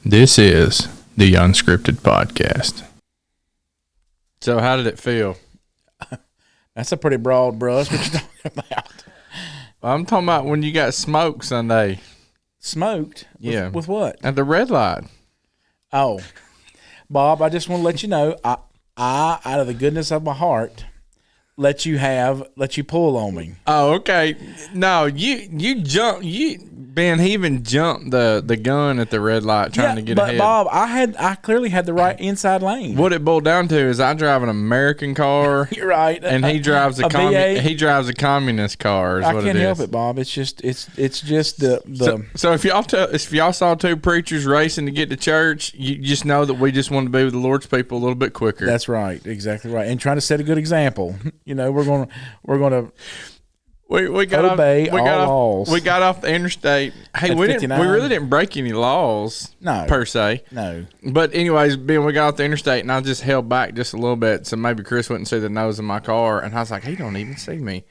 This is the Unscripted podcast. So how did it feel? That's a pretty broad brush. What you talking about? I'm talking about when you got smoked Sunday. Smoked? Yeah. With what? At the red light. Oh, Bob, I just want to let you know, I, out of the goodness of my heart, let you pull on me. Oh, okay. No, you jumped. Ben, he even jumped the gun at the red light trying to get ahead. But Bob, I clearly had the right inside lane. What it boiled down to is I drive an American car. You're right. And he drives a V8. He drives a communist car. Is I what can't it is. help it, Bob. It's just the. So if y'all saw two preachers racing to get to church, you just know that we just want to be with the Lord's people a little bit quicker. That's right, exactly right, and trying to set a good example. You know, we're gonna. We got obey off, we all got laws. Off, we got off the interstate. Hey, At we 59. really didn't break any laws, per se. No. But anyways, Ben, we got off the interstate, and I just held back just a little bit, so maybe Chris wouldn't see the nose of my car, and I was like, he don't even see me.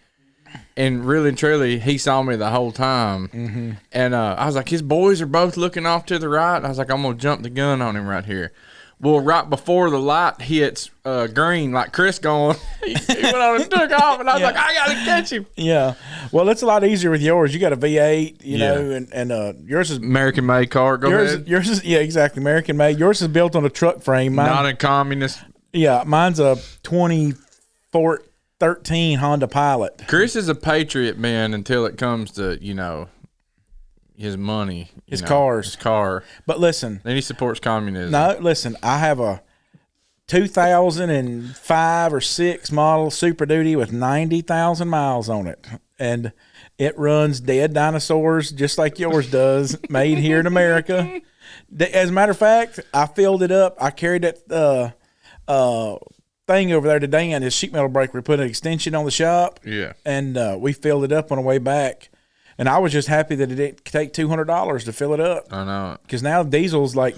And really and truly, he saw me the whole time. Mm-hmm. And I was like, his boys are both looking off to the right. I was like, I'm gonna jump the gun on him right here. Well, right before the light hits green, like Chris going, he went on and took off, and I was like, I got to catch him. Yeah. Well, it's a lot easier with yours. You got a V8, you know, and yours is American-made car. Go ahead. Yours is, yeah, exactly, American-made. Yours is built on a truck frame. Not a communist. Yeah, mine's a 2013 Honda Pilot. Chris is a patriot, man, until it comes to, his money. His car. But listen. Then he supports communism. No, listen, I have a 2005 or 6 model Super Duty with 90,000 miles on it. And it runs dead dinosaurs just like yours does, made here in America. As a matter of fact, I filled it up. I carried that thing over there today and his sheet metal breaker. We put an extension on the shop. Yeah. And we filled it up on the way back. And I was just happy that it didn't take $200 to fill it up. I know. Because now diesel's like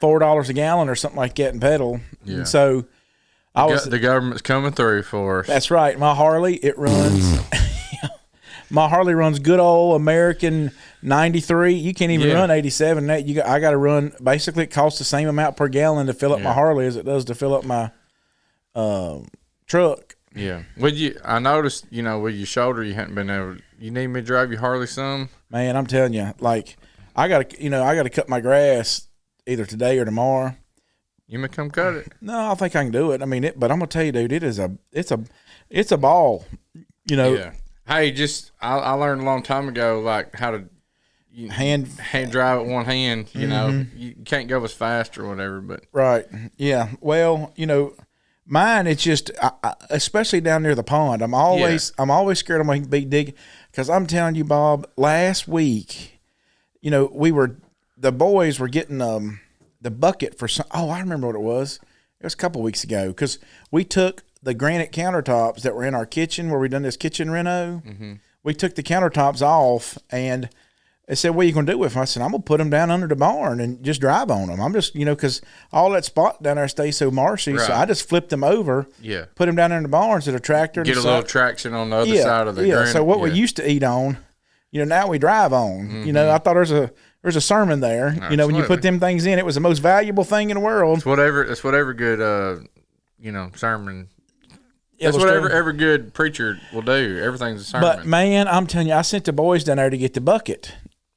$4 a gallon or something like that in pedal. Yeah. And so the government's coming through for us. That's right. My Harley, it runs. My Harley runs good old American 93. You can't even run 87. I got to run. Basically, it costs the same amount per gallon to fill up my Harley as it does to fill up my truck. Yeah. I noticed, with your shoulder, you hadn't been able. You need me to drive your Harley some? Man, I'm telling you, like I got to cut my grass either today or tomorrow. You may come cut it. No, I think I can do it. I mean, but I'm gonna tell you, dude, it's a ball. Yeah. Hey, I learned a long time ago, like how to hand drive with one hand. You can't go as fast or whatever, but right. Yeah. Well, mine, it's just, especially down near the pond. I'm always scared I'm going to be digging. Because I'm telling you, Bob, last week, the boys were getting the bucket for some. Oh, I remember what it was. It was a couple weeks ago because we took the granite countertops that were in our kitchen where we done this kitchen reno. Mm-hmm. We took the countertops off and they said, what are you going to do with them? I said, I'm going to put them down under the barn and just drive on them. I'm just, because all that spot down there stays so marshy. Right. So I just flipped them over, put them down in the barn instead of tractor. Get a little traction on the other side of the granite. So what we used to eat on, now we drive on. Mm-hmm. I thought there's a sermon there. Absolutely. When you put them things in, it was the most valuable thing in the world. It's whatever good, sermon. That's what every good preacher will do. Everything's a sermon. But, man, I'm telling you, I sent the boys down there to get the bucket.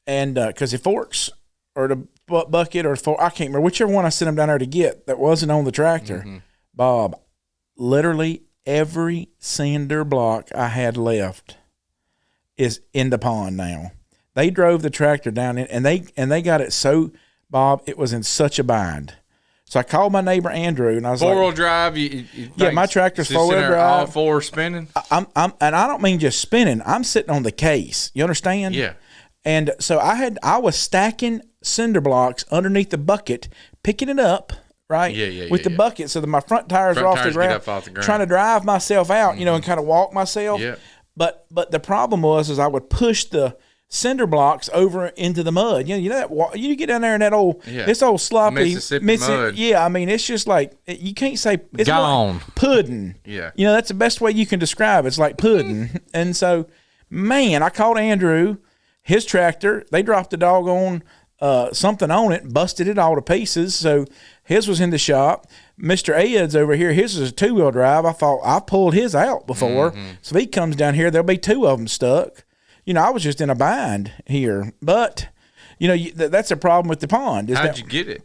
And because the forks or the bucket or the fork, I can't remember, whichever one I sent them down there to get that wasn't on the tractor. Mm-hmm. Bob, literally every cinder block I had left is in the pond now. They drove the tractor down in, and they got it so, Bob, it was in such a bind. So I called my neighbor Andrew, and I was four-wheel like, drive. Yeah, my tractor's four-wheel drive. All four spinning. And I don't mean just spinning. I'm sitting on the case. You understand? Yeah. And so I was stacking cinder blocks underneath the bucket, picking it up, right? With the bucket, so that my front tires are off the ground. Trying to drive myself out, and kind of walk myself. Yeah. But the problem was I would push the cinder blocks over into the mud. You get down there in that old this old sloppy Mississippi mud. Yeah, I mean it's just like you can't say it's gone like pudding. Yeah. That's the best way you can describe it. It's like pudding. And so, man, I called Andrew. His tractor, they dropped the doggone something on it, busted it all to pieces. So his was in the shop. Mr. Ed's over here, his is a 2-wheel drive. I thought I pulled his out before. So if he comes down here, there'll be 2 of them stuck. I was just in a bind here. But, that's a problem with the pond. How'd you get it?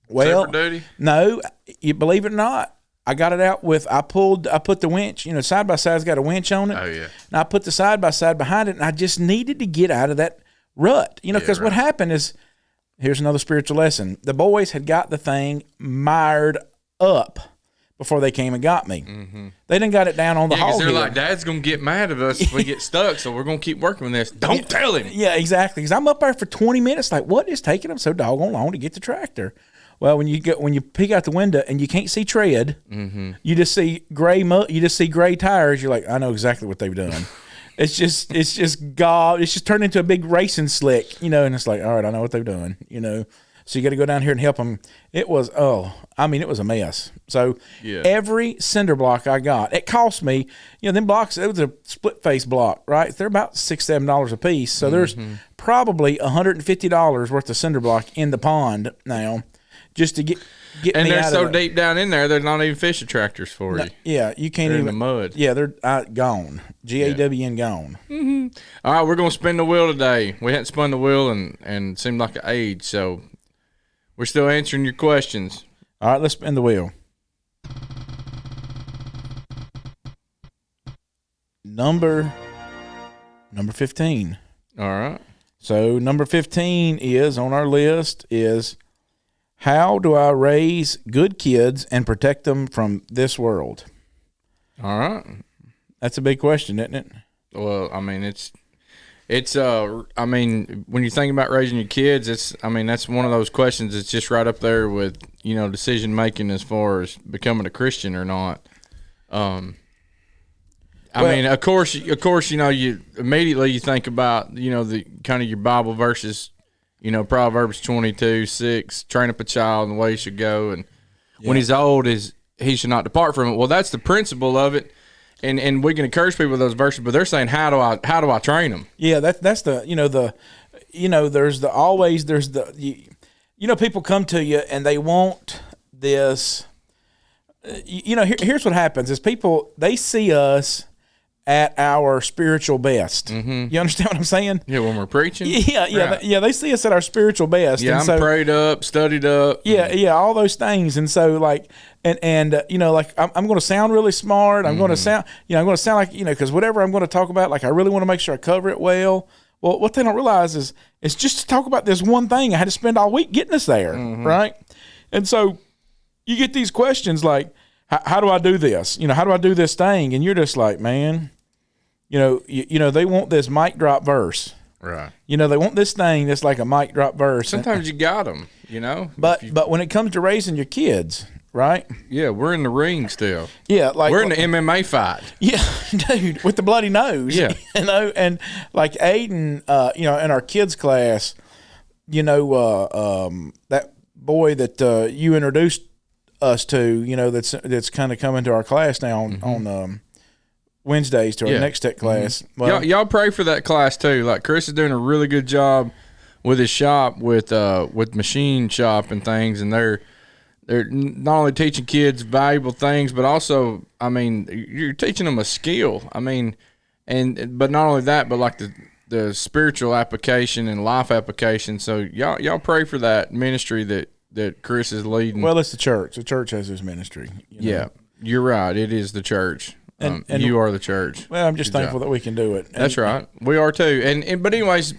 Well, Super duty? No, you believe it or not, I got it out with, I put the winch, side-by-side's got a winch on it. Oh, yeah. And I put the side-by-side behind it, and I just needed to get out of that rut. Because what happened is, here's another spiritual lesson. The boys had got the thing mired up before they came and got me. They done got it down on the hall. They're like, Dad's going to get mad at us if we get stuck, so we're going to keep working with this. Don't tell him. Yeah, exactly. Because I'm up there for 20 minutes. Like, what is taking them so doggone long to get the tractor? Well, when you peek out the window and you can't see tread, you just see gray gray tires. You're like, I know exactly what they've done. It's just God. It's just turned into a big racing slick, and it's like, all right, I know what they've done, So you got to go down here and help them. It was, it was a mess. So every cinder block I got, it cost me, them blocks, it was a split face block, right? They're about $6-7 a piece. So there's probably $150 worth of cinder block in the pond now, just to get and me they're out so of the, deep down in there, they're not even fishing tractors for you. Yeah, you can't they're even in the mud. Yeah, they're gone. GAWN gone. All right, we're gonna spin the wheel today. We hadn't spun the wheel and seemed like an age, so we're still answering your questions. All right, let's spin the wheel. Number 15. All right. So number 15 is on our list is, how do I raise good kids and protect them from this world? All right. That's a big question, isn't it? Well, I mean, it's when you think about raising your kids, that's one of those questions that's just right up there with, decision making as far as becoming a Christian or not. Of course, you immediately you think about, the kind of your Bible verses, Proverbs 22:6, train up a child in the way he should go, and when he's old, he should not depart from it. Well, that's the principle of it, and we can encourage people with those verses, but they're saying, how do I train them? Yeah, that's the people come to you and they want this. Here's what happens is people, they see us at our spiritual best. You understand what I'm saying? Yeah, when we're preaching. Yeah. They see us at our spiritual best. Yeah, and I'm prayed up, studied up. Yeah, all those things. And so, like, I'm going to sound really smart. I'm going to sound, like, because whatever I'm going to talk about, like, I really want to make sure I cover it well. Well, what they don't realize is it's just to talk about this one thing. I had to spend all week getting us there, right? And so you get these questions like, how do I do this? How do I do this thing? And you're just like, man. They want this mic drop verse. Right. They want this thing that's like a mic drop verse. Sometimes you got them, But when it comes to raising your kids, right? Yeah, we're in the ring still. Yeah, like we're in the MMA fight. Yeah, dude, with the bloody nose. Yeah. And like Aiden, in our kids class, that boy that you introduced us to, that's kind of coming to our class now on Wednesdays to our next tech class. Well, y'all pray for that class too. Like Chris is doing a really good job with his shop, with machine shop and things, and they're not only teaching kids valuable things, but also, you're teaching them a skill. But not only that, but like the spiritual application and life application. So y'all pray for that ministry that Chris is leading. Well, it's the church. The church has his ministry. Yeah, you're right. It is the church. And you are the church. Well, I'm just thankful that we can do it. That's right. We are too. But anyways,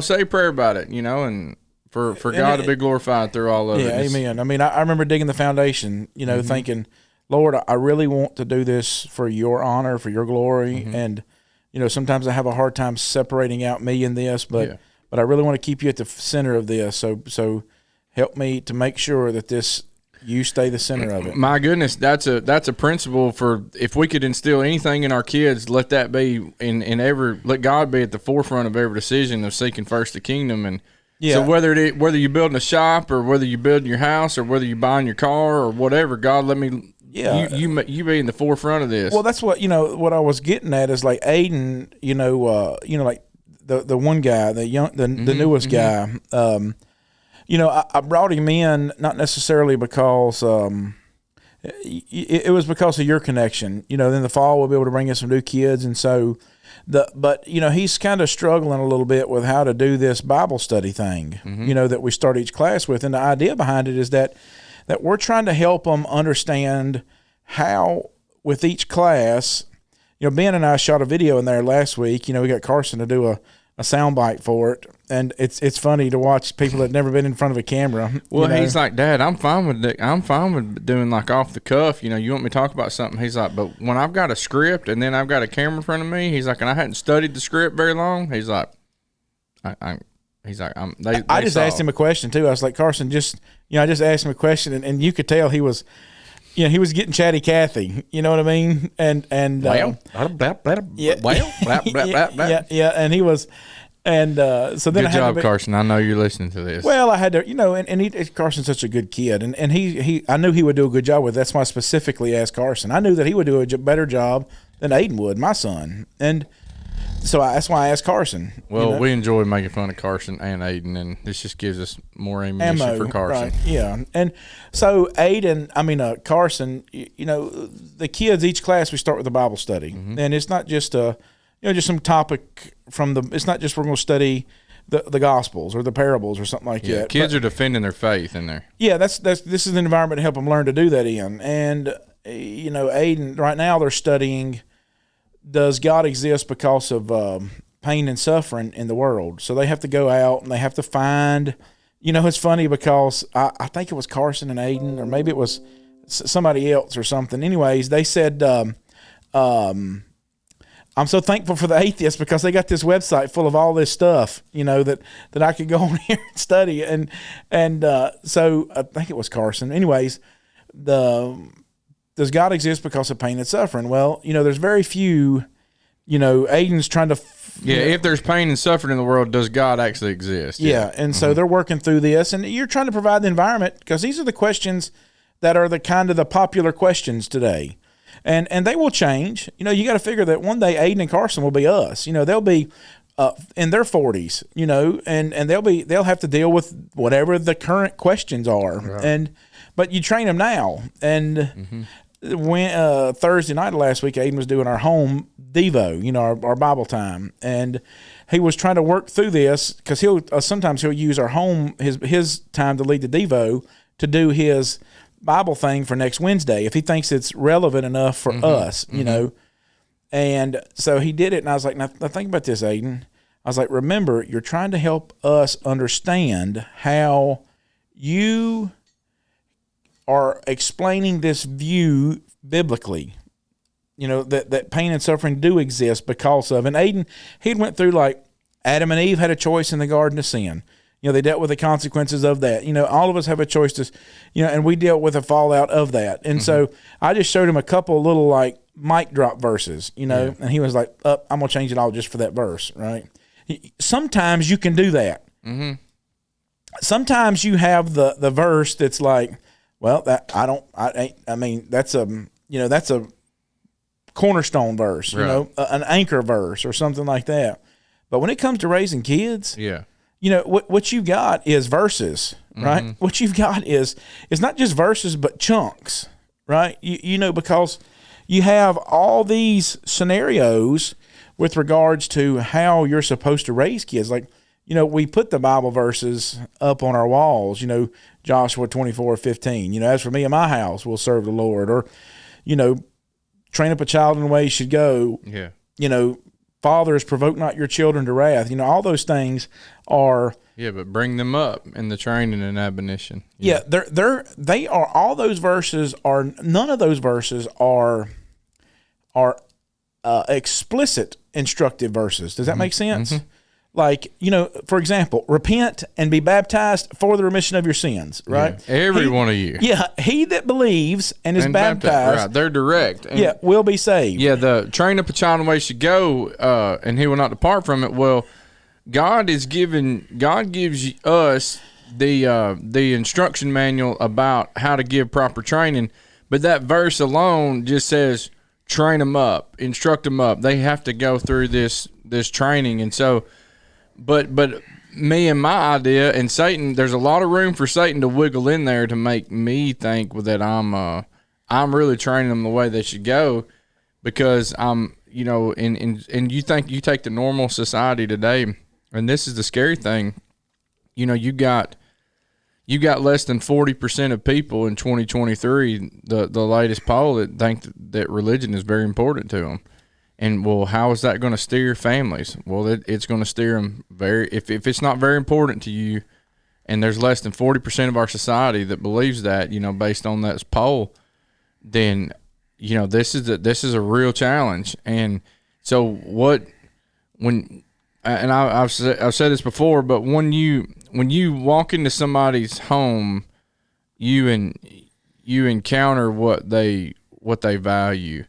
say a prayer about it, and for God to be glorified through all of it. Yeah, amen. I remember digging the foundation, thinking, Lord, I really want to do this for your honor, for your glory. And, sometimes I have a hard time separating out me in this, but I really want to keep you at the center of this. So help me to make sure that you stay the center of it. My goodness, that's a principle for, if we could instill anything in our kids, let that be let God be at the forefront of every decision of seeking first the kingdom. And so whether you're building a shop or whether you're building your house or whether you're buying your car or whatever, God, let me you be in the forefront of this. Well, that's what what I was getting at is like Aiden, like the one guy, the newest guy. I brought him in not necessarily because it was because of your connection. Then the fall we'll be able to bring in some new kids, and so but he's kind of struggling a little bit with how to do this Bible study thing. That we start each class with, and the idea behind it is that we're trying to help them understand how with each class. Ben and I shot a video in there last week. We got Carson to do a soundbite for it, and it's funny to watch people that never been in front of a camera. Well, he's like, Dad, I'm fine with doing like off the cuff. You want me to talk about something? He's like, but when I've got a script and then I've got a camera in front of me, he's like, and I hadn't studied the script very long. He's like, I just asked him a question too. I was like, Carson, I just asked him a question, and you could tell he was. He was getting chatty Cathy. You know what I mean? And yeah, and he was, and so then good job, Carson. I know you're listening to this. Well, I had to, and Carson's such a good kid, and he I knew he would do a good job with it. That's why I specifically asked Carson. I knew that he would do a better job than Aiden would, my son, and. So that's why I asked Carson. Well, we enjoy making fun of Carson and Aiden, and this just gives us more ammunition for Carson. Right, yeah. And so Carson, the kids, each class we start with a Bible study. And it's not just just some topic it's not just we're going to study the Gospels or the parables or something like that. Kids are defending their faith in there. Yeah, this is an environment to help them learn to do that in. And, Aiden, right now they're studying – does God exist because of pain and suffering in the world? So they have to go out and they have to find, it's funny because I think it was Carson and Aiden, or maybe it was somebody else or something. Anyways, they said, I'm so thankful for the atheists because they got this website full of all this stuff, that I could go on here and study. And so I think it was Carson. Anyways, does God exist because of pain and suffering? Well, there's very few, Aiden's trying to. If there's pain and suffering in the world, does God actually exist? Yeah. And so they're working through this, and you're trying to provide the environment because these are the questions that are the kind of the popular questions today. And they will change. You got to figure that one day Aiden and Carson will be us. They'll be in their 40s, and they'll have to deal with whatever the current questions are. Right. But you train them now. And when Thursday night of last week, Aiden was doing our home Devo, our Bible time, and he was trying to work through this because sometimes he'll use our home his time to lead the Devo to do his Bible thing for next Wednesday if he thinks it's relevant enough for us, And so he did it, and I was like, now think about this, Aiden. I was like, remember, you're trying to help us understand how you are explaining this view biblically, that pain and suffering do exist because of. And Aiden, he went through like Adam and Eve had a choice in the Garden of Sin. They dealt with the consequences of that. All of us have a choice to, and we dealt with the fallout of that. And so I just showed him a couple of little like mic drop verses, and he was like, I'm going to change it all just for that verse, right? Sometimes you can do that. Sometimes you have the verse that's like, well, that's a cornerstone verse, right. An anchor verse or something like that. But when it comes to raising kids, what you got is verses, right? What you've got is not just verses, but chunks, right? Because you have all these scenarios with regards to how you're supposed to raise kids. Like, we put the Bible verses up on our walls, Joshua 24:15, as for me and my house, we'll serve the Lord. Or, train up a child in the way he should go. Yeah. Fathers, provoke not your children to wrath. All those things are. Yeah, but bring them up in the training and admonition. Yeah, they are. All those verses are. None of those verses are explicit instructive verses. Does that make sense? Like, for example, repent and be baptized for the remission of your sins, right? Yeah, every one of you. Yeah, he that believes and is baptized. Right, they're direct. And will be saved. Yeah, the train up a child in the way he should go, and he will not depart from it. Well, God gives us the instruction manual about how to give proper training, but that verse alone just says, train them up, instruct them up. They have to go through this training, and so but me and my idea and Satan, there's a lot of room for Satan to wiggle in there to make me think that I'm really training them the way they should go, because I'm, you know, and you think you take the normal society today, and this is the scary thing, you know, you got less than 40% of people in 2023, the latest poll, that think that religion is very important to them. And, well, how is that going to steer families? Well, it's going to steer them if it's not very important to you, and there's less than 40% of our society that believes that, you know, based on that poll, then, you know, this is a real challenge. And so I've said this before, but when you walk into somebody's home, you encounter what they value.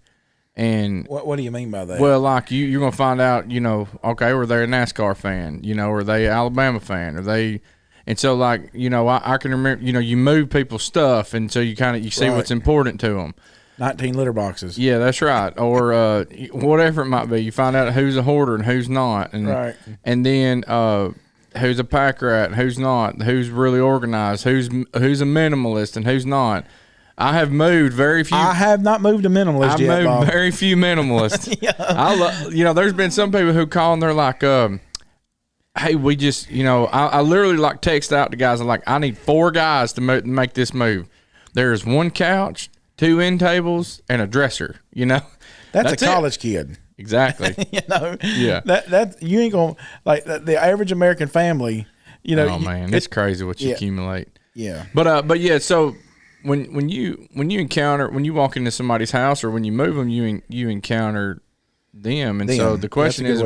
And what do you mean by that? Well, like you're gonna find out, you know, okay, were they a NASCAR fan, you know, or they Alabama fan, or they, and so, like, you know, I can remember, you know, you move people's stuff, and so you see what's important to them. 19 litter boxes. Yeah, that's right. Or whatever it might be. You find out who's a hoarder and who's not, and and then who's a pack rat and who's not, who's really organized, who's a minimalist and who's not. I have moved very few. I have not moved a minimalist yet, Bob. I've moved very few minimalists. Yeah. You know, there's been some people who call and they're like, hey, we just, you know, I literally like text out to guys. I'm like, I need 4 guys to make this move. There's 1 couch, 2 end tables, and a dresser, you know. That's a college kid. Exactly. You know. Yeah. That you ain't going to, like, the average American family, you know. Oh, man, it's crazy what you accumulate. Yeah. But yeah, so when you walk into somebody's house, or when you move them, you encounter them. And so the question is,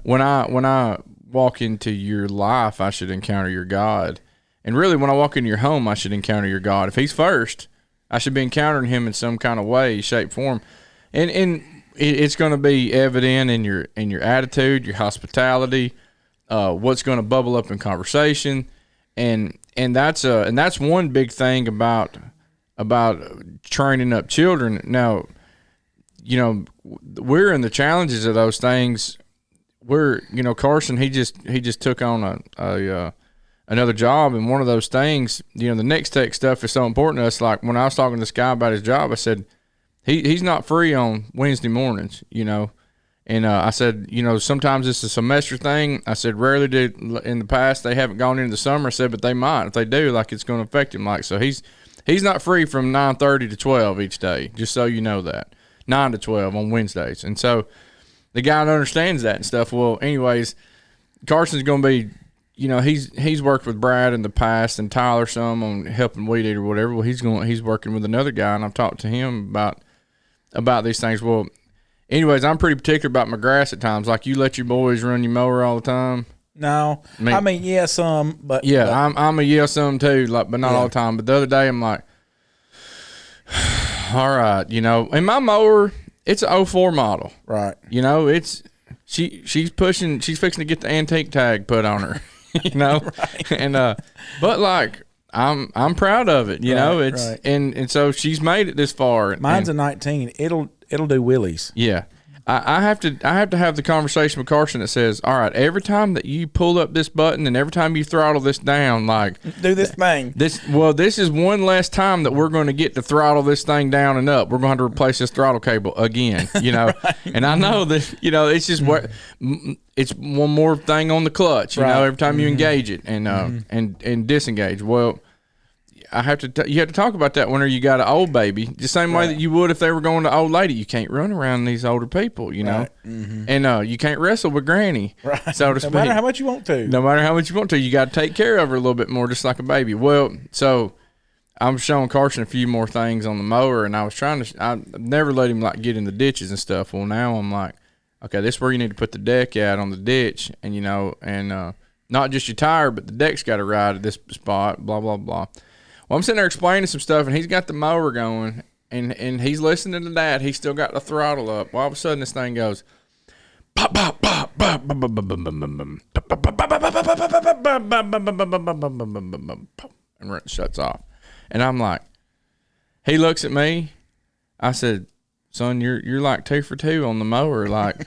when I walk into your life, I should encounter your God. And really, when I walk into your home, I should encounter your God. If he's first, I should be encountering him in some kind of way, shape, form. And it's going to be evident in your attitude, your hospitality, what's going to bubble up in conversation. And that's one big thing about training up children. Now, you know, we're in the challenges of those things. We're, you know, Carson, he just took on another job, and one of those things, you know, the next tech stuff is so important to us. Like, when I was talking to this guy about his job, I said he's not free on Wednesday mornings, you know. And I said, you know, sometimes it's a semester thing. I said, rarely did in the past they haven't gone into the summer. I said, but they might. If they do, like, it's going to affect him. Like, so he's not free from 9:30 to 12 each day, just so you know that. 9 to 12 on Wednesdays. And so the guy understands that and stuff. Well, anyways, Carson's going to be, you know, he's worked with Brad in the past and Tyler some on helping weed eat or whatever. Well, he's working with another guy, and I've talked to him about these things. Well, anyways, I'm pretty particular about my grass at times. Like, you let your boys run your mower all the time? No. I mean, yeah, some, but. Yeah, but, I'm a some too, like, but not all the time. But the other day, I'm like, all right, you know, and my mower, it's an '04 model. Right. You know, she's fixing to get the antique tag put on her, you know? Right. And, but, like, I'm proud of it, you know. It's right. and so she's made it this far. Mine's a 19. It'll do wheelies. Yeah, I have to have the conversation with Carson that says, all right, every time that you pull up this button and every time you throttle this down, like, do this thing. This is one less time that we're going to get to throttle this thing down and up. We're going to have to replace this throttle cable again, you know. Right. And I know that, you know, it's just it's one more thing on the clutch, you know, every time you engage it and disengage. Well, you have to talk about that whenever you got an old baby, the same way that you would if they were going to old lady. You can't run around these older people, you know, and you can't wrestle with granny, so to speak. No matter how much you want to. No matter how much you want to, you got to take care of her a little bit more, just like a baby. Well, so I'm showing Carson a few more things on the mower, and I never let him, like, get in the ditches and stuff. Well, now I'm like, okay, this is where you need to put the deck out on the ditch, and, you know, and not just your tire, but the deck's got to ride at this spot, blah, blah, blah. Well, I'm sitting there explaining some stuff, and he's got the mower going, and he's listening to that. He's still got the throttle up. Well, all of a sudden, this thing goes, pop, pop, pop, pop, and it shuts off. And I'm like, he looks at me. I said, son, you're like 2 for 2 on the mower. Like,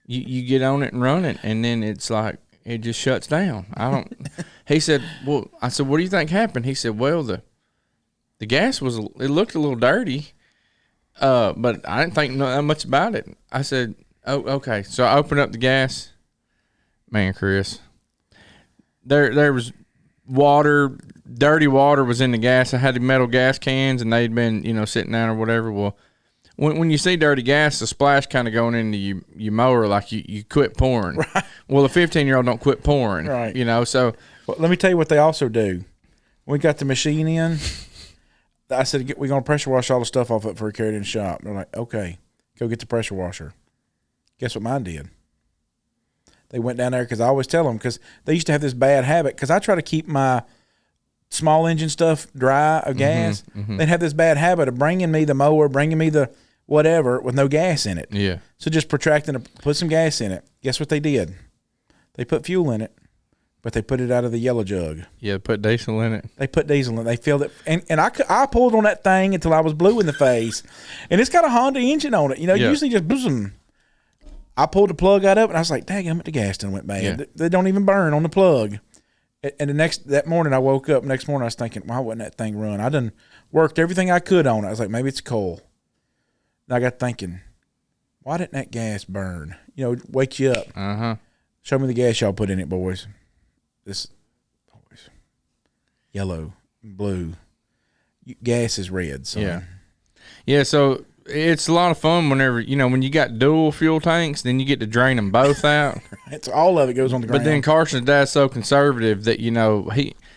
you get on it and run it, and then it's like, it just shuts down. I don't. He said, well, I said, what do you think happened? He said, well, the gas it looked a little dirty, but I didn't think that much about it. I said, oh, okay. So I opened up the gas. Man, Chris, there was water, dirty water was in the gas. I had the metal gas cans, and they'd been, sitting down or whatever. Well, when you see dirty gas, the splash kind of going into your mower, like you quit pouring. Right. Well, a 15-year-old don't quit pouring. Right. So. Well, let me tell you what they also do. When we got the machine in, I said, we're going to pressure wash all the stuff off it before we carry it in the shop. They're like, okay, go get the pressure washer. Guess what mine did? They went down there because I always tell them, because they used to have this bad habit, because I try to keep my small engine stuff dry of gas. Mm-hmm. They'd have this bad habit of bringing me the mower, bringing me the whatever with no gas in it. Yeah. So just protracting it, put some gas in it. Guess what they did? They put fuel in it, but they put it out of the yellow jug. Yeah, put diesel in it. They put diesel in it. They filled it. And I pulled on that thing until I was blue in the face. And it's got a Honda engine on it. Usually just boom. I pulled the plug out of it, and I was like, dang, the gas done went bad. Yeah. They don't even burn on the plug. And that morning I woke up, next morning I was thinking, why wouldn't that thing run? I done worked everything I could on it. I was like, maybe it's coal. And I got thinking, why didn't that gas burn? Wake you up. Uh-huh. Show me the gas y'all put in it, boys. This, boys. Yellow, blue. Gas is red. So. Yeah. Yeah, so it's a lot of fun whenever, when you got dual fuel tanks, then you get to drain them both out. It's all of it goes on the ground. But then Carson's dad's so conservative that,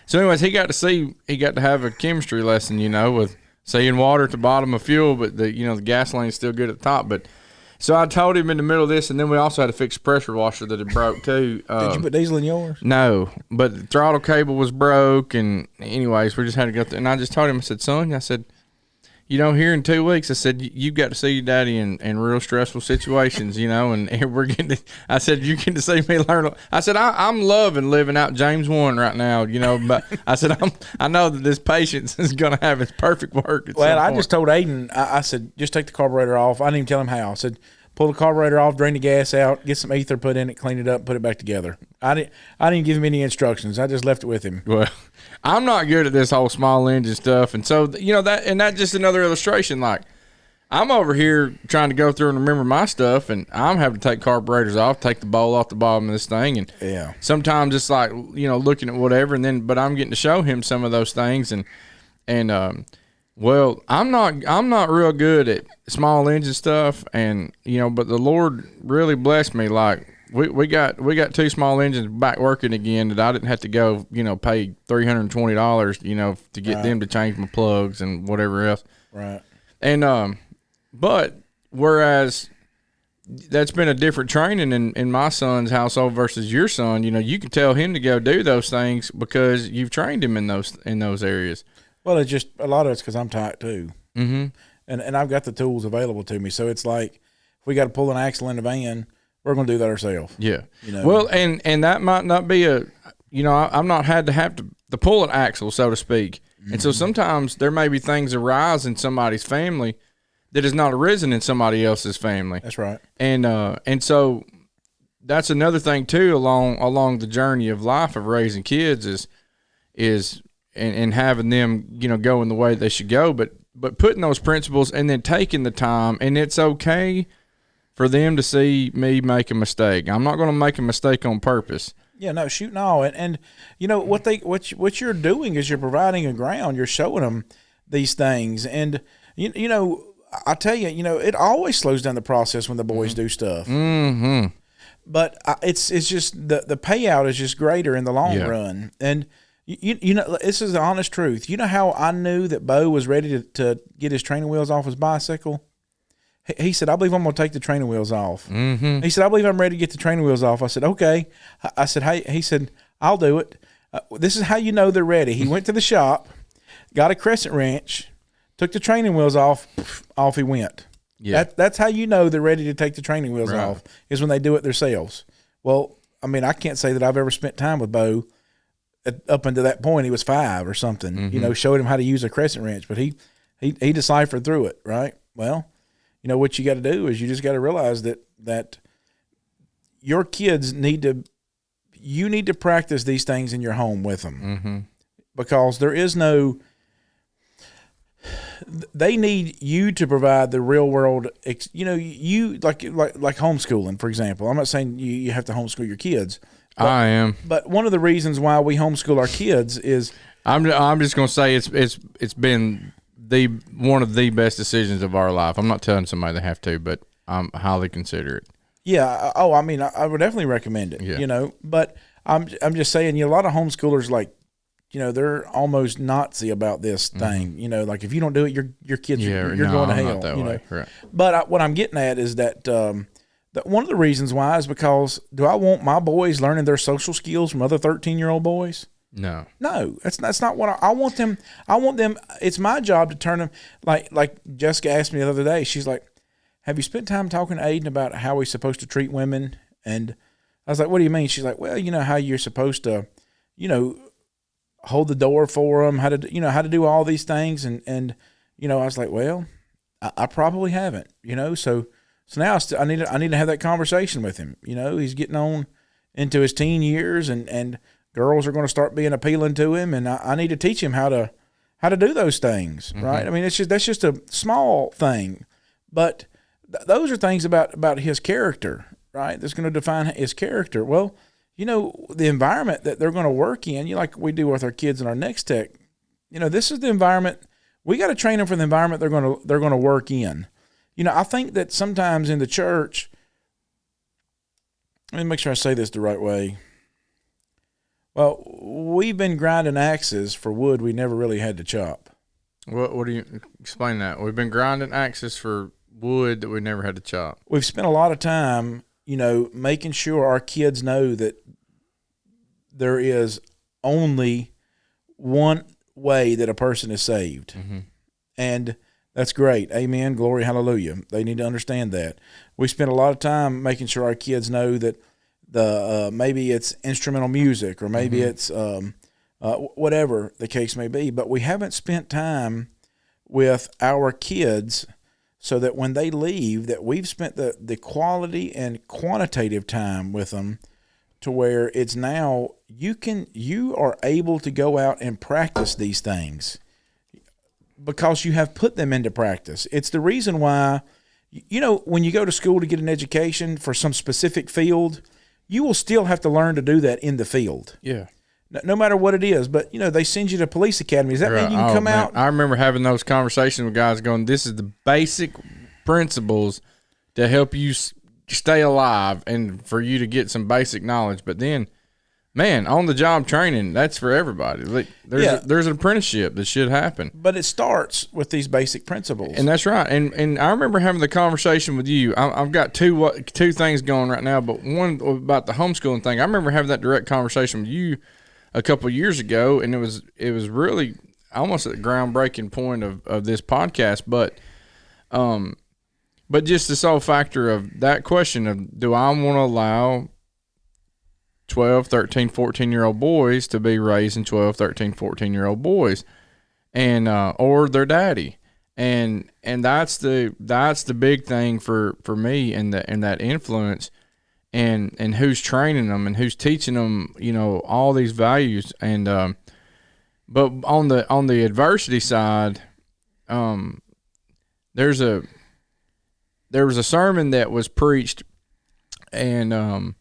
so anyways, he got to have a chemistry lesson, with seeing water at the bottom of fuel, but the gasoline's still good at the top. But so I told him in the middle of this, and then we also had to fix a pressure washer that had broke too. Did you put diesel in yours? No, but the throttle cable was broke, and anyways, we just had to go through. And I just told him, I said, son, here in 2 weeks, I said, you've got to see your daddy in real stressful situations, and we're getting to, I said, you get to see me learn. I said, I'm loving living out James 1 right now, but I said, I know that this patience is going to have its perfect work. Well, I just told Aiden, I said, just take the carburetor off. I didn't even tell him how. I said, pull the carburetor off, drain the gas out, get some ether put in it, clean it up, put it back together. I didn't give him any instructions. I just left it with him. Well, I'm not good at this whole small engine stuff, and so that's just another illustration. Like, I'm over here trying to go through and remember my stuff, and I'm having to take carburetors off, take the bowl off the bottom of this thing, and yeah, sometimes it's like looking at whatever, and but I'm getting to show him some of those things, and well, I'm not real good at small engine stuff, and but the Lord really blessed me. Like, we got 2 small engines back working again that I didn't have to go pay $320 to get them to change my plugs and whatever else. Right. And but whereas that's been a different training in my son's household versus your son, you can tell him to go do those things because you've trained him in those areas. Well, it's just a lot of it's because I'm tight too. Mm-hmm. And I've got the tools available to me. So it's like, if we got to pull an axle in the van, we're going to do that ourselves. Yeah. Well, and that might not be I've not had to have to pull an axle, so to speak. Mm-hmm. And so sometimes there may be things arise in somebody's family that has not arisen in somebody else's family. That's right. And so that's another thing too along the journey of life of raising kids is and having them, go in the way they should go, but putting those principles and then taking the time, and it's okay for them to see me make a mistake. I'm not going to make a mistake on purpose. Yeah, no, shoot, no, and what you're doing is you're providing a ground. You're showing them these things, and I tell you, it always slows down the process when the boys do stuff. Mm-hmm. But it's just the payout is just greater in the long run, and. This is the honest truth. You know how I knew that Bo was ready to get his training wheels off his bicycle? He said, I believe I'm going to take the training wheels off. Mm-hmm. He said, I believe I'm ready to get the training wheels off. I said, okay. I said, hey, he said, I'll do it. This is how you know they're ready. He went to the shop, got a crescent wrench, took the training wheels off, off he went. Yeah. That's how you know they're ready to take the training wheels off, is when they do it themselves. Well, I mean, I can't say that I've ever spent time with Bo. Up until that point, he was 5 or something. Mm-hmm. Showed him how to use a crescent wrench, but he deciphered through it, right? Well, what you got to do is you just got to realize that your kids need to. you need to practice these things in your home with them, because there is no. They need you to provide the real world. You like homeschooling, for example. I'm not saying you have to homeschool your kids. I am, but one of the reasons why we homeschool our kids is I'm just gonna say it's been one of the best decisions of our life. I'm not telling somebody they have to, but I'm highly consider it. Yeah. Oh, I mean, I would definitely recommend it. Yeah. But I'm just saying, a lot of homeschoolers, like, they're almost Nazi about this thing. Like, if you don't do it, your kids, you're going to hell. Not that way. Right. But what I'm getting at is that that one of the reasons why is because, do I want my boys learning their social skills from other 13-year-old boys? No, that's not what I want them. I want them. It's my job to turn them, like Jessica asked me the other day. She's like, "Have you spent time talking to Aiden about how he's supposed to treat women?" And I was like, "What do you mean?" She's like, "Well, how you're supposed to, hold the door for them, how to do all these things." And I was like, "Well, I probably haven't, So now I need to have that conversation with him. He's getting on into his teen years, and girls are going to start being appealing to him, and I need to teach him how to do those things, right? I mean, that's just a small thing, but those are things about his character, right? That's going to define his character. Well, the environment that they're going to work in, like we do with our kids in our Next Tech, this is the environment. We got to train them for the environment they're going to work in. I think that sometimes in the church, let me make sure I say this the right way. Well, we've been grinding axes for wood we never really had to chop. What do you explain that? We've been grinding axes for wood that we never had to chop. We've spent a lot of time, making sure our kids know that there is only one way that a person is saved. And that's great. Amen. Glory. Hallelujah. They need to understand that. We spent a lot of time making sure our kids know that maybe it's instrumental music, or maybe it's whatever the case may be. But we haven't spent time with our kids so that when they leave, that we've spent the quality and quantitative time with them to where it's now you are able to go out and practice these things because you have put them into practice. It's the reason why, when you go to school to get an education for some specific field, you will still have to learn to do that in the field. Yeah. No matter what it is. But, they send you to police academy. Does that mean you can come out? I remember having those conversations with guys going, this is the basic principles to help you stay alive and for you to get some basic knowledge. But then, man, on-the-job training, that's for everybody. There's an apprenticeship that should happen. But it starts with these basic principles. And that's right. And I remember having the conversation with you. I've got two things going right now, but one about the homeschooling thing. I remember having that direct conversation with you a couple of years ago, and it was really almost at the groundbreaking point of this podcast. But just the sole factor of that question of, do I want to allow 12, 13, 14-year-old boys to be raising 12, 13, 14-year-old boys, and or their daddy, and that's the big thing for me, and that influence, and who's training them and who's teaching them, all these values, and but on the adversity side, there was a sermon that was preached, and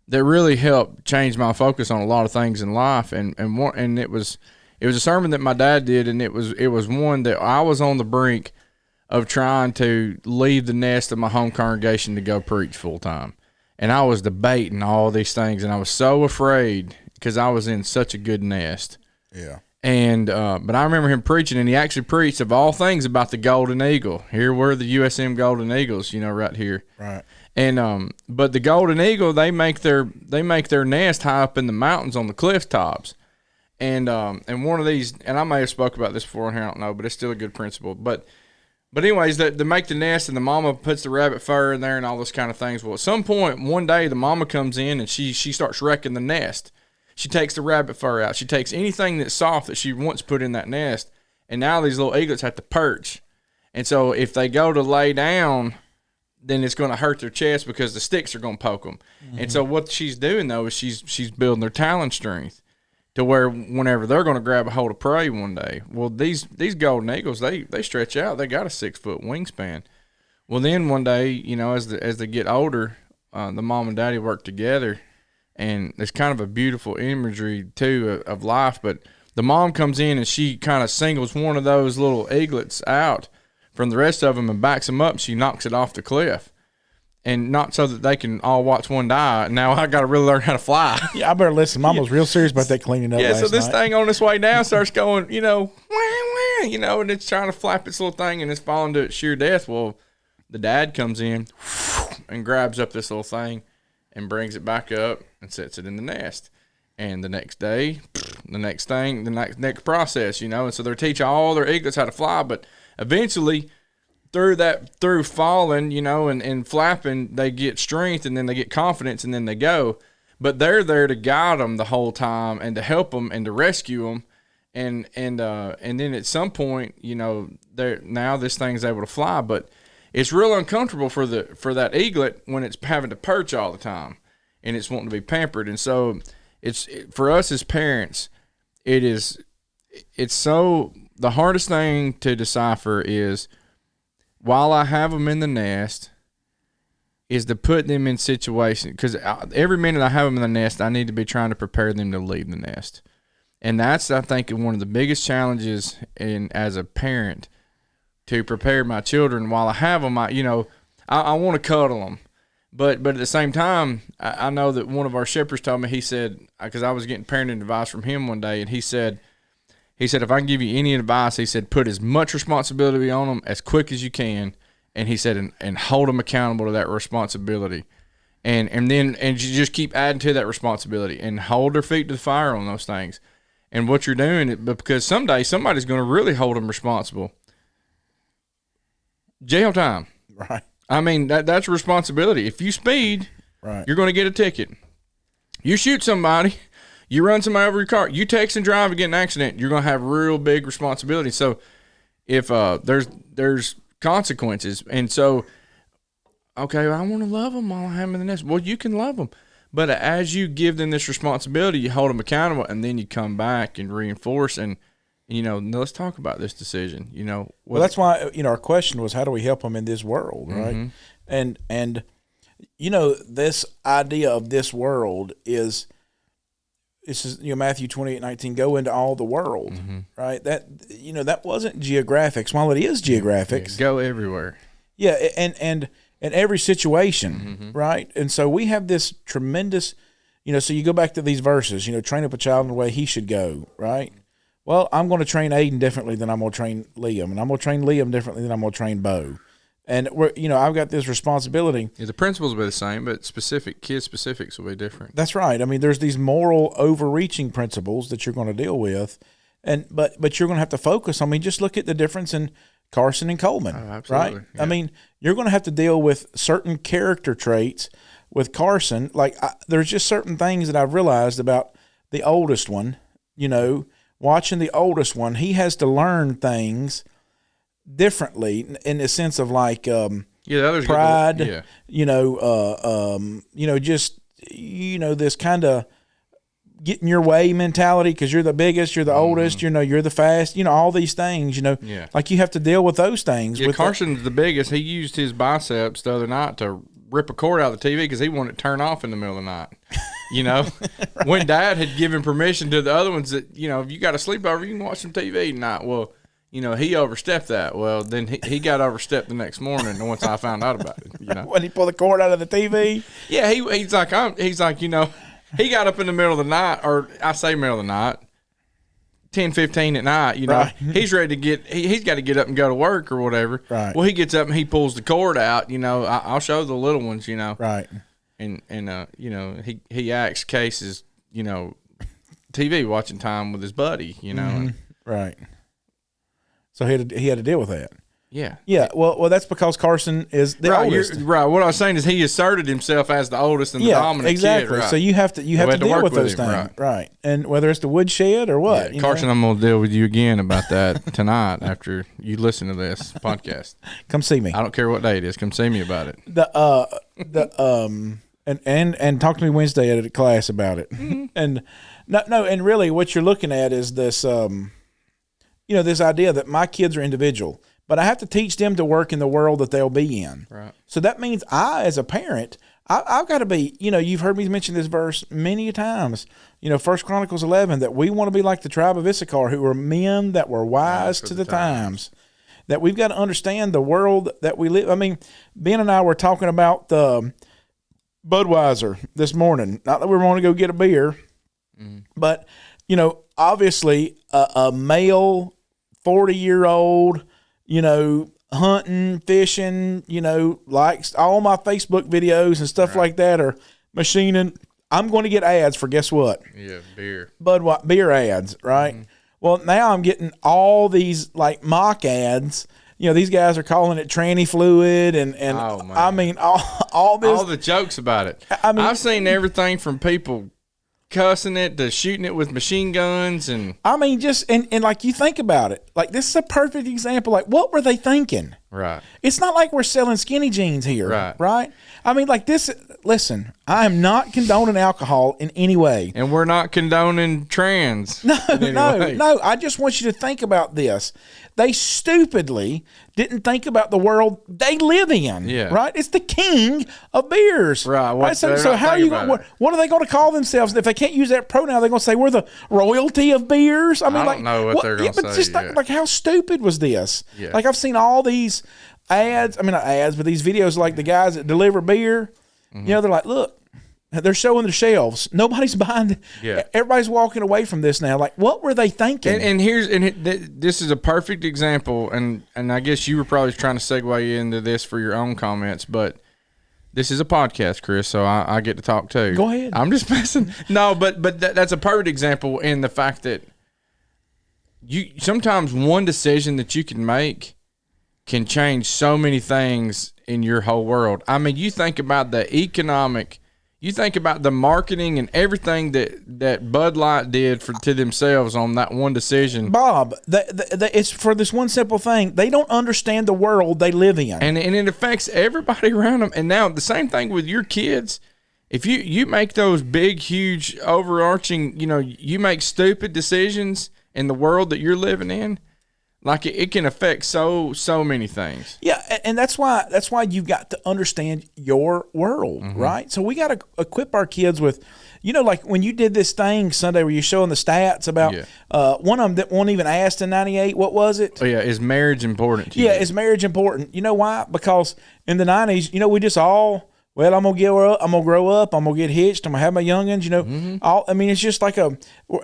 that really helped change my focus on a lot of things in life, and it was a sermon that my dad did, and it was one that I was on the brink of trying to leave the nest of my home congregation to go preach full time, and I was debating all these things, and I was so afraid because I was in such a good nest. Yeah. And but I remember him preaching, and he actually preached of all things about the golden eagle. Here were the USM Golden Eagles, right here. Right. And but the golden eagle, they make their nest high up in the mountains on the cliff tops, and one of these, and I may have spoke about this before here, I don't know, but it's still a good principle. But anyways, they make the nest, and the mama puts the rabbit fur in there and all those kind of things. Well, at some point one day, the mama comes in and she starts wrecking the nest. She takes the rabbit fur out. She takes anything that's soft that she once put in that nest, and now these little eaglets have to perch. And so if they go to lay down, then it's going to hurt their chest because the sticks are going to poke them. And so what she's doing though is she's building their talon strength to where whenever they're going to grab a hold of prey one day, well these golden eagles they stretch out. They got a 6-foot wingspan. Well, then one day, you know, as they get older, the mom and daddy work together, and there's kind of a beautiful imagery too of life. But the mom comes in and she kind of singles one of those little eaglets out from the rest of them and backs them up. And she knocks it off the cliff, and not so that they can all watch one die. Now I got to really learn how to fly. Yeah, I better listen. Mom was real serious about that cleaning up. Yeah, last so this night. thing on its way down starts going, you know, wah, wah, you know, and it's trying to flap its little thing, and it's falling to its sheer death. Well, the dad comes in and grabs up this little thing and brings it back up and sets it in the nest. And the next day, the next thing, the next process, you know. And so they're teaching all their eaglets how to fly, but eventually through falling, you know, and flapping, they get strength, and then they get confidence, and then they go. But they're there to guide them the whole time and to help them and to rescue them. And then at some point, you know, now this thing's able to fly, but it's real uncomfortable for that eaglet when it's having to perch all the time and it's wanting to be pampered. And so for us as parents, it's so the hardest thing to decipher is, while I have them in the nest, is to put them in situations, because every minute I have them in the nest, I need to be trying to prepare them to leave the nest. And that's, I think, one of the biggest challenges as a parent, to prepare my children while I have them. I want to cuddle them, but at the same time, I know that one of our shepherds told me, he said, because I was getting parenting advice from him one day, and he said, if I can give you any advice, he said, put as much responsibility on them as quick as you can, and he said, and hold them accountable to that responsibility, and you just keep adding to that responsibility, and hold their feet to the fire on those things. And what you're doing, because someday somebody's going to really hold them responsible. Jail time. Right. I mean, that's a responsibility. If you speed, right, you're going to get a ticket. You shoot somebody, you run somebody over your car, you text and drive and get in an accident, you're going to have real big responsibility. So if there's consequences, and so, okay, I want to love them while I have them in the nest. Well, you can love them, but as you give them this responsibility, you hold them accountable, and then you come back and reinforce, and you know, let's talk about this decision. You know, well, that's why, you know, our question was, how do we help them in this world, right? Mm-hmm. And you know, this idea of this world is you know, Matthew 28:19, go into all the world, right? That, you know, that wasn't geographics. While it is geographics, go everywhere. Yeah, and in every situation, right? And so we have this tremendous, you know. So you go back to these verses, you know, train up a child in the way he should go, right? Well, I'm going to train Aiden differently than I'm going to train Liam, and I'm going to train Liam differently than I'm going to train Bo. And you know, I've got this responsibility. Yeah, the principles will be the same, but kid specifics will be different. That's right. I mean, there's these moral overreaching principles that you're going to deal with, but you're going to have to focus. I mean, just look at the difference in Carson and Coleman, right? Yeah. I mean, you're going to have to deal with certain character traits with Carson. Like, there's just certain things that I've realized about the oldest one, you know. Watching the oldest one, he has to learn things differently in the sense of like pride, you know, just, you know, this kind of getting your way mentality because you're the biggest, you're the oldest, you know, you're the fast, you know, all these things, you know, like you have to deal with those things. Yeah, Carson's the biggest. He used his biceps the other night to rip a cord out of the TV because he wanted to turn off in the middle of the night. You know, right. When Dad had given permission to the other ones that, you know, if you got a sleepover, you can watch some TV tonight. Well, you know, he overstepped that. Well, then he got overstepped the next morning once I found out about it. You know, when he pulled the cord out of the TV. Yeah, he's like, you know, he got up in the middle of the night, or I say middle of the night, 10:15 at night. You know, right. He's ready to he's got to get up and go to work or whatever. Right. Well, he gets up and he pulls the cord out. You know, I'll show the little ones. You know. Right. And you know, he acts cases, you know, TV watching time with his buddy, you know. Right. So he had to deal with that. Yeah. Yeah. Well, that's because Carson is the oldest. Right. What I was saying is he asserted himself as the oldest and the dominant exactly. kid. Right. So you have to deal with those him, things, right? And whether it's the woodshed or what, Carson, I'm gonna deal with you again about that tonight after you listen to this podcast. Come see me. I don't care what day it is. Come see me about it. And talk to me Wednesday at a class about it. Mm-hmm. And and really what you're looking at is this, this idea that my kids are individual, but I have to teach them to work in the world that they'll be in. Right. So that means I, as a parent, I've got to be, you've heard me mention this verse many times, 1 Chronicles 11, that we want to be like the tribe of Issachar, who were men that were wise to the times. That we've got to understand the world that we live. I mean, Ben and I were talking about the Budweiser this morning. Not that we want to go get a beer, but, obviously a male 40-year-old, hunting, fishing, likes all my Facebook videos and stuff like that are machining. I'm going to get ads for guess what? Yeah, beer. Beer ads, right? Mm-hmm. Well, now I'm getting all these like mock ads. These guys are calling it tranny fluid and I mean all this. All the jokes about it. I mean, I've seen everything from people cussing it to shooting it with machine guns and I mean just and like you think about it. Like this is a perfect example. Like what were they thinking? Right. It's not like we're selling skinny jeans here. Right? I mean like this listen, I am not condoning alcohol in any way. And we're not condoning trans. No. I just want you to think about this. They stupidly didn't think about the world they live in. Yeah. Right? It's the king of beers. Right. So how are you going? What are they going to call themselves if they can't use that pronoun? They're going to say we're the royalty of beers. I mean, I don't know what they're going to say. But just like how stupid was this? Yeah. Like I've seen all these ads. I mean, not ads, but these videos like the guys that deliver beer. Mm-hmm. They're like, look. They're showing the shelves. Nobody's buying. Yeah. Everybody's walking away from this now. Like, what were they thinking? And this is a perfect example. And I guess you were probably trying to segue into this for your own comments, but this is a podcast, Chris, so I get to talk too. Go ahead. I'm just messing. No, but that's a perfect example in the fact that you sometimes one decision that you can make can change so many things in your whole world. I mean, you think about the economic. You think about the marketing and everything that Bud Light did to themselves on that one decision. Bob, it's for this one simple thing. They don't understand the world they live in. And it affects everybody around them. And now the same thing with your kids. If you make those big, huge, overarching, you make stupid decisions in the world that you're living in, like it can affect so many things. Yeah, and that's why you've got to understand your world, right? So we got to equip our kids with, like when you did this thing Sunday where you're showing the stats about one of them that won't even asked in 98. What was it? Oh yeah, is marriage important to you? Yeah, is marriage important? You know why? Because in the 90s, we just all. Well, I'm gonna grow up. I'm gonna get hitched. I'm gonna have my youngins. It's just like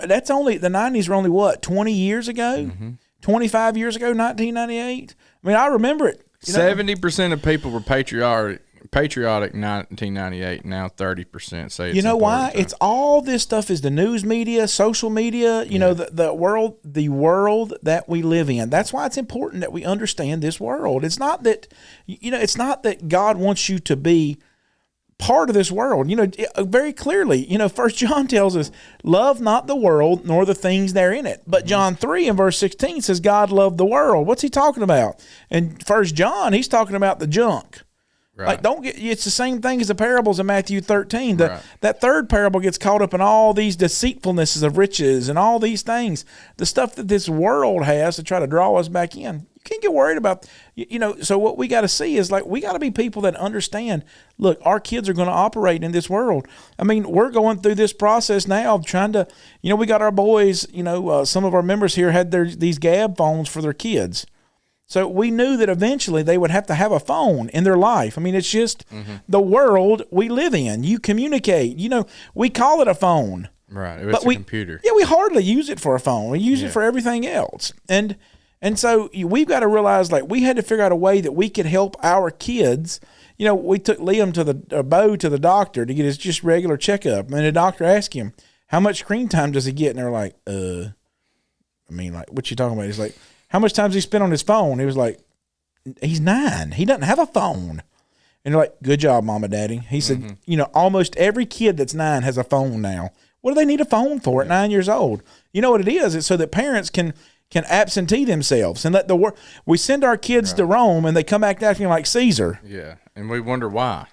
that's only the 90s were only what 20 years ago. 25 years ago, 1998. I mean, I remember it. 70% of people were patriotic in 1998. Now 30% say it's why? It's all this stuff is the news media, social media. The world that we live in. That's why it's important that we understand this world. It's not that it's not that God wants you to be part of this world. Very clearly, 1 John tells us, love not the world nor the things that are in it. But John 3 and verse 16 says God loved the world. What's he talking about? And 1 John, he's talking about the junk. Right. Like it's the same thing as the parables in Matthew 13. That third parable gets caught up in all these deceitfulnesses of riches and all these things, the stuff that this world has to try to draw us back in. You can't get worried about, so what we got to see is like, we got to be people that understand, look, our kids are going to operate in this world. I mean, we're going through this process now of trying to, we got our boys, some of our members here had these Gab phones for their kids. So we knew that eventually they would have to have a phone in their life. I mean, it's just the world we live in. You communicate, we call it a phone. Right. It's a computer. Yeah, we hardly use it for a phone. We use it for everything else. And so we've got to realize, like, we had to figure out a way that we could help our kids. We took Liam Bo to the doctor to get his just regular checkup. And the doctor asked him, how much screen time does he get? And they're like, what you talking about? He's like, how much time does he spend on his phone? He was like, he's 9. He doesn't have a phone. And they're like, good job, Mama, Daddy. He said, almost every kid that's 9 has a phone now. What do they need a phone for at 9 years old? You know what it is? It's so that parents can absentee themselves and let we send our kids to Rome and they come back acting like Caesar. Yeah, and we wonder why.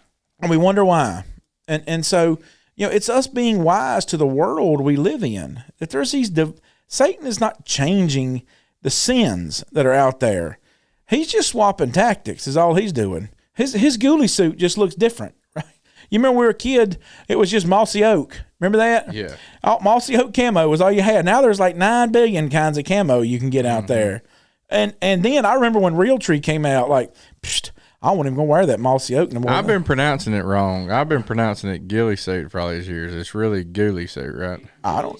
And so, it's us being wise to the world we live in. That there's Satan is not changing the sins that are out there. He's just swapping tactics is all he's doing. His ghoulie suit just looks different, right? You remember when we were a kid, it was just mossy oak. Remember that? Yeah. Mossy oak camo was all you had. Now there's like 9 billion kinds of camo you can get out there. And then I remember when Realtree came out, like, psst, I won't even go wear that mossy oak no more. I've been pronouncing it wrong. I've been pronouncing it ghillie suit for all these years. It's really ghoulie suit, right? I don't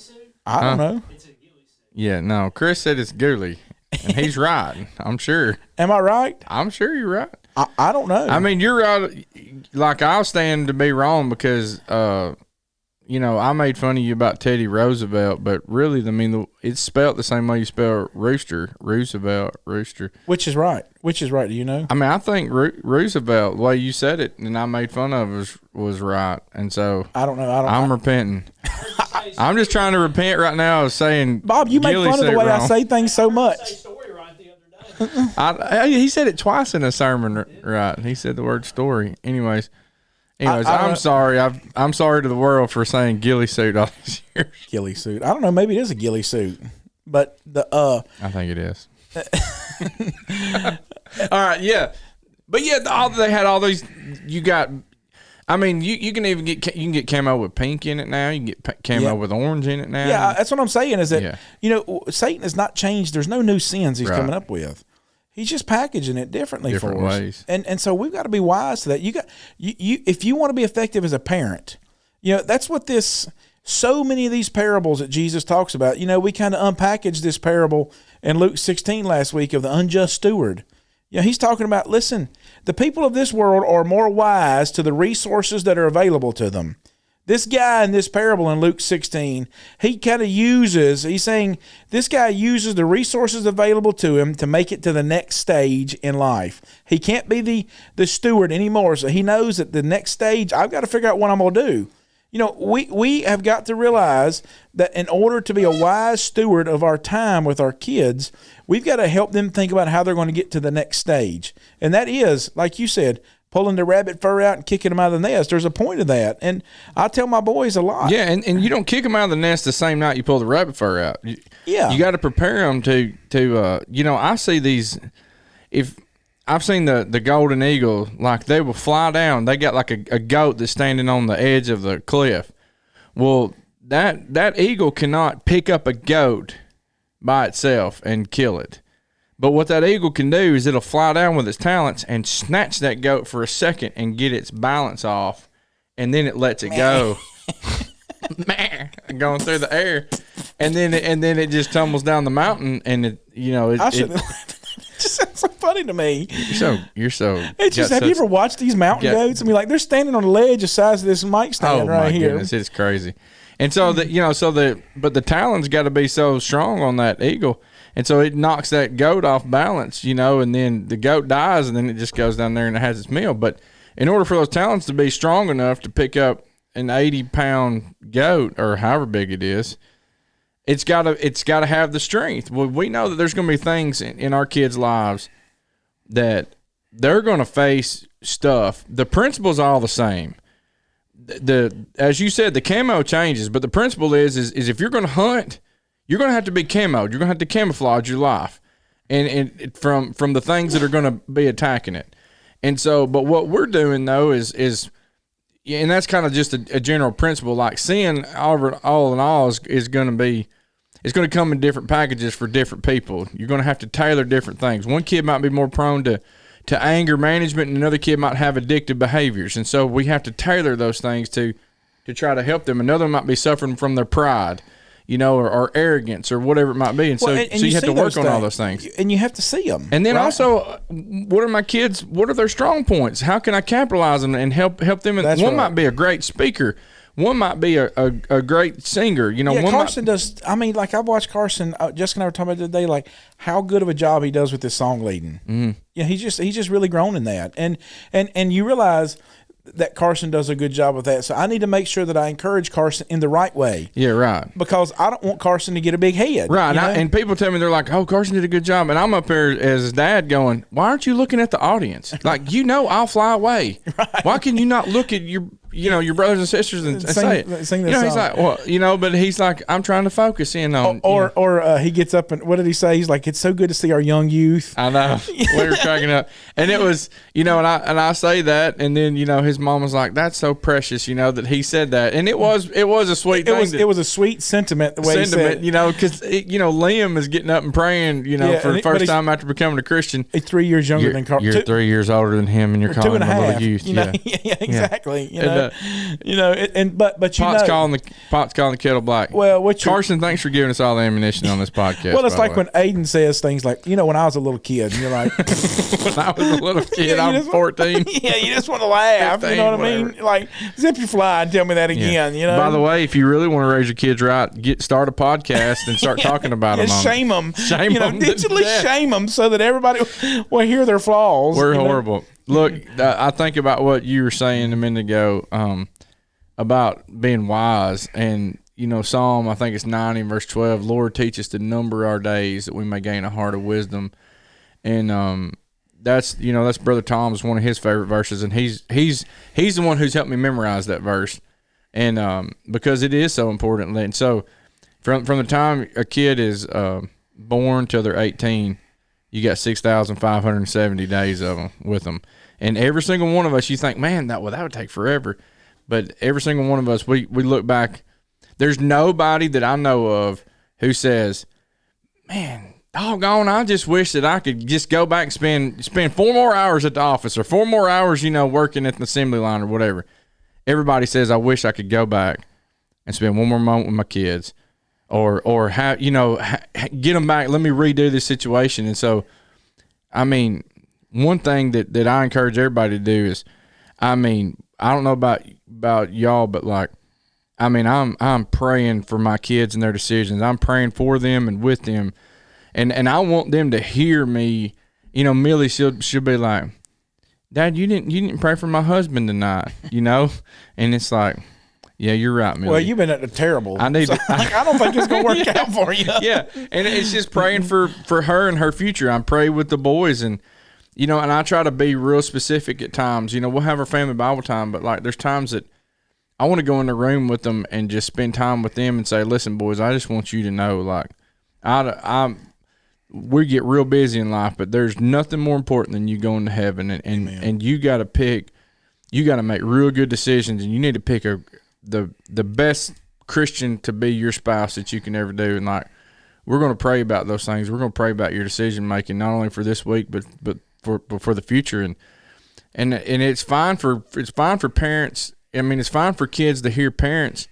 know. It's a ghillie suit. Yeah, no. Chris said it's ghoulie, and he's right. I'm sure. Am I right? I'm sure you're right. I don't know. I mean, you're right. Like, I'll stand to be wrong because, I made fun of you about Teddy Roosevelt, but really, it's spelled the same way you spell rooster, Roosevelt, rooster. Which is right? Do you know? I mean, I think Roosevelt, the way you said it, and I made fun of was right, and so I don't know. I'm repenting. I'm just trying to repent right now of saying, Bob, you make fun of the way wrong. I say things so much. Story right the other day. He said it twice in a sermon, right? He said the word story. Anyways, I'm sorry. I'm sorry to the world for saying ghillie suit all these years. Ghillie suit. I don't know. Maybe it is a ghillie suit, but I think it is. All right, yeah, but yeah, they had all these. You got. I mean, you can even get camo with pink in it now. You can get camo with orange in it now. Yeah, that's what I'm saying. Is that Satan has not changed. There's no new sins he's coming up with. He's just packaging it differently for us. Ways. And so we've got to be wise to that. You if you want to be effective as a parent, that's what so many of these parables that Jesus talks about. We kind of unpackaged this parable in Luke 16 last week of the unjust steward. He's talking about, listen, the people of this world are more wise to the resources that are available to them. This guy in this parable in Luke 16, he's saying this guy uses the resources available to him to make it to the next stage in life. He can't be the steward anymore, so he knows that the next stage, I've got to figure out what I'm going to do. We have got to realize that in order to be a wise steward of our time with our kids, we've got to help them think about how they're going to get to the next stage. And that is, like you said, pulling the rabbit fur out and kicking them out of the nest. There's a point of that. And I tell my boys a lot. Yeah, and you don't kick them out of the nest the same night you pull the rabbit fur out. You got to prepare them to I see these, I've seen the golden eagle, like they will fly down. They got like a goat that's standing on the edge of the cliff. Well, that eagle cannot pick up a goat by itself and kill it. But what that eagle can do is it'll fly down with its talons and snatch that goat for a second and get its balance off, and then it lets it go. Going through the air, and then it just tumbles down the mountain, and it just sounds so funny to me. You're so. It's just, have you ever watched these mountain goats? I mean, like they're standing on the ledge the size of this mic stand right here. Goodness, it's crazy. And so but the talons got to be so strong on that eagle, and so it knocks that goat off balance, and then the goat dies, and then it just goes down there and it has its meal. But in order for those talons to be strong enough to pick up an 80-pound goat or however big it is, it's got to have the strength. Well, we know that there's going to be things in our kids' lives that they're going to face stuff. The principle's all the same. As you said, the camo changes, but the principle is if you're going to hunt, you're going to have to be camoed. You're going to have to camouflage your life, and from the things that are going to be attacking it. And so, but what we're doing though is and that's kind of just a general principle. Like sin, all in all, is going to be. It's going to come in different packages for different people. You're going to have to tailor different things. One kid might be more prone to anger management, and another kid might have addictive behaviors. And so we have to tailor those things to try to help them. Another might be suffering from their pride, or arrogance or whatever it might be. And so you have to work on all those things. And you have to see them. And then also, what are their strong points? How can I capitalize them and help them? One might be a great speaker, one might be a great singer. You know, Yeah, one Carson does. I mean, like I watched Carson. Jessica and I were talking about it today, like how good of a job he does with his song leading. Mm-hmm. Yeah, he's just really grown in that, and you realize that Carson does a good job with that. So I need to make sure that I encourage Carson in the right way. Yeah, right. Because I don't want Carson to get a big head. Right, and people tell me, they're like, "Oh, Carson did a good job," and I'm up there as his dad going, "Why aren't you looking at the audience? Like, I'll fly away. Right. Why can you not look at your brothers and sisters and say it?" Sing that song. He's like, well, but he's like, I'm trying to focus in on. Or he gets up and what did he say? He's like, "It's so good to see our young youth." I know. We were cracking up, and it was, and I say that, and then his mom was like, "That's so precious," that he said that, and it was a sweet thing. It was a sweet sentiment the way he said it. Because Liam is getting up and praying, for the first time after becoming a Christian. He's 3 years younger than Carl. You're 3 years older than him, and you're calling him a little youth. Yeah, exactly. But Pot's calling the kettle black. Well, Carson, thanks for giving us all the ammunition on this podcast. Well, it's like when Aiden says things like, when I was a little kid, and you're like, when I was a little kid, I'm 14. Yeah, you just want to laugh. 15, you know what whatever. I mean? Like, zip your fly and tell me that again. By the way, if you really want to raise your kids right, start a podcast and start talking about them. Shame them. Shame them. Digitally shame them so that everybody will hear their flaws. We're horrible. Look, I think about what you were saying a minute ago about being wise. And, Psalm, I think it's 90 verse 12, Lord, teach us to number our days that we may gain a heart of wisdom. And that's Brother Tom's one of his favorite verses. And he's the one who's helped me memorize that verse. And because it is so important. And so from the time a kid is born till they're 18, you got 6,570 days of them with them. And every single one of us, you think, man, that would take forever. But every single one of us, we look back. There's nobody that I know of who says, man, doggone, I just wish that I could just go back and spend 4 more hours at the office or 4 more hours, working at the assembly line or whatever. Everybody says, I wish I could go back and spend one more moment with my kids or get them back. Let me redo this situation. And so, I mean, one thing that I encourage everybody to do is, I don't know about y'all, but I'm praying for my kids and their decisions. I'm praying for them and with them. And I want them to hear me. Millie, she'll be like, Dad, you didn't pray for my husband tonight, And it's like, yeah, you're right, Millie. Well, you've been at a terrible. I don't think it's gonna work out for you. Yeah, and it's just praying for her and her future. I'm praying with the boys, and and I try to be real specific at times. We'll have our family Bible time, but there's times that I want to go in the room with them and just spend time with them and say, listen, boys, I just want you to know, we get real busy in life, but there's nothing more important than you going to heaven, and you got to pick, you got to make real good decisions, and you need to pick the best Christian to be your spouse that you can ever do. And we're going to pray about those things. We're going to pray about your decision making, not only for this week, but for the future. And it's fine for parents. It's fine for kids to hear parents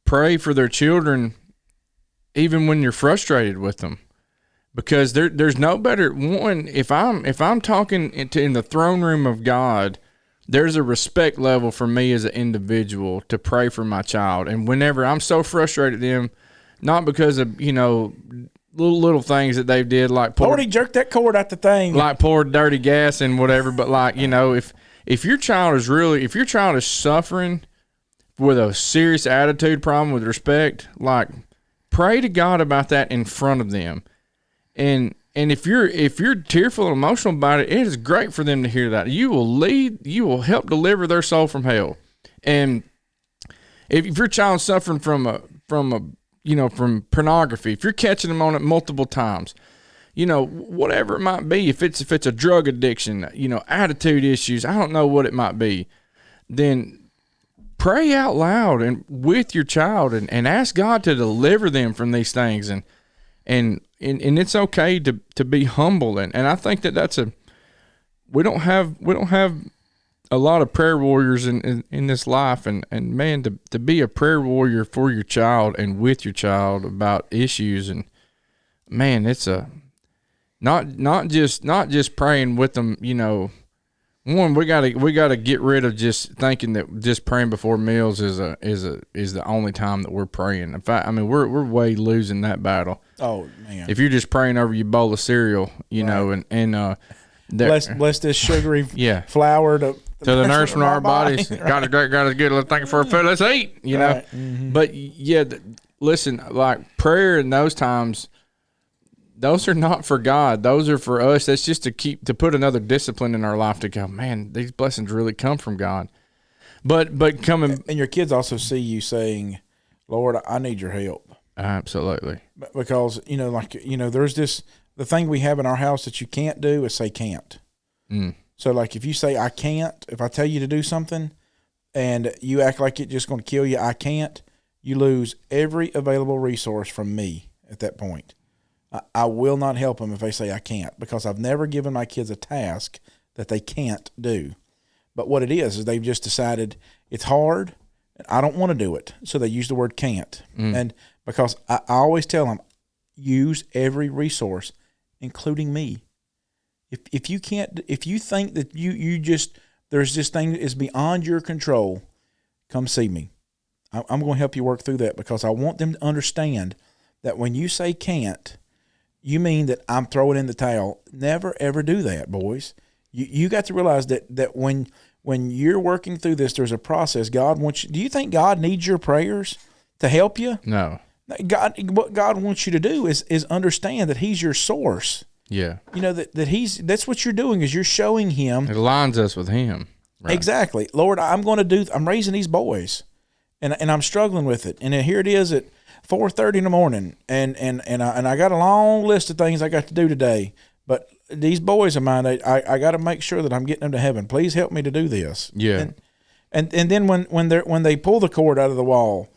pray for their children, even when you're frustrated with them. Because there's no better one. If I'm talking in the throne room of God, there's a respect level for me as an individual to pray for my child. And whenever I'm so frustrated at them, not because of little things that they did, like Lord, he jerked that cord out the thing, like poured dirty gas and whatever. But if your child is suffering with a serious attitude problem with respect, pray to God about that in front of them. And if you're tearful and emotional about it, it is great for them to hear that. You will help deliver their soul from hell. And if your child's suffering from pornography, if you're catching them on it multiple times, whatever it might be, if it's a drug addiction, attitude issues, I don't know what it might be, then pray out loud and with your child and ask God to deliver them from these things. And it's okay to be humble. And I think that's we don't have a lot of prayer warriors in this life. And man, to be a prayer warrior for your child and with your child about issues, and man, it's not just praying with them, One, we gotta get rid of just thinking that just praying before meals is the only time that we're praying. In fact, I mean we're way losing that battle. Oh man! If you're just praying over your bowl of cereal, you know, and bless this sugary flour to the nourishment of our bodies. God is great, God is good. Let's thank you for our food. Let's eat. You know, but yeah, listen, like prayer in those times. Those are not for God. Those are for us. That's just to put another discipline in our life to go, man, these blessings really come from God. But coming. And your kids also see you saying, Lord, I need your help. Absolutely. Because, there's the thing we have in our house that you can't do is say can't. So like if you say I can't, if I tell you to do something and you act like it's just going to kill you, I can't, you lose every available resource from me at that point. I will not help them if they say I can't, because I've never given my kids a task that they can't do. But what it is they've just decided it's hard and I don't want to do it. So they use the word can't. And because I always tell them, use every resource, including me. If you can't, if you think that you just, there's this thing that is beyond your control, come see me. I'm going to help you work through that, because I want them to understand that when you say can't, you mean that I'm throwing in the towel. Never, ever do that, boys. You got to realize that when you're working through this, there's a process. God wants you. Do you think God needs your prayers to help you? No. What God wants you to do is understand that He's your source. Yeah. You know, that's what you're doing, is you're showing Him. It aligns us with Him. Right. Exactly. Lord, I'm raising these boys, and I'm struggling with it. And here it is at 4:30 in the morning, and I got a long list of things I got to do today. But these boys of mine, I got to make sure that I'm getting them to heaven. Please help me to do this. Yeah. And then when they pull the cord out of the wall,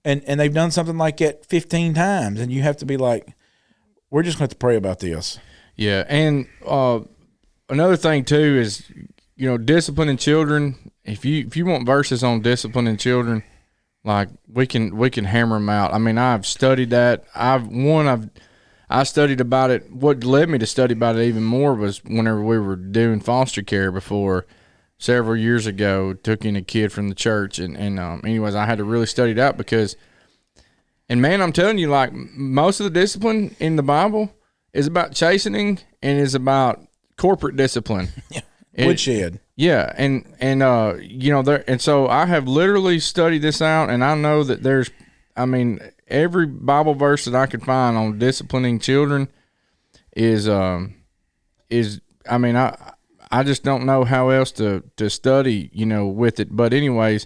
and they've done something like that 15 times, and you have to be like, we're just going to have to pray about this. Yeah, and another thing too is, disciplining children. If you want verses on disciplining children, like we can hammer them out. I mean, I've studied that. I studied about it. What led me to study about it even more was whenever we were doing foster care before several years ago. Took in a kid from the church, and anyways, I had to really study it out because, and man, I'm telling you, like most of the discipline in the Bible is about chastening and is about corporate discipline. Yeah. Woodshed. Yeah, and there, and so I have literally studied this out, and I know that there's, I mean, every Bible verse that I could find on disciplining children is I mean, I just don't know how else to study, with it. But anyways,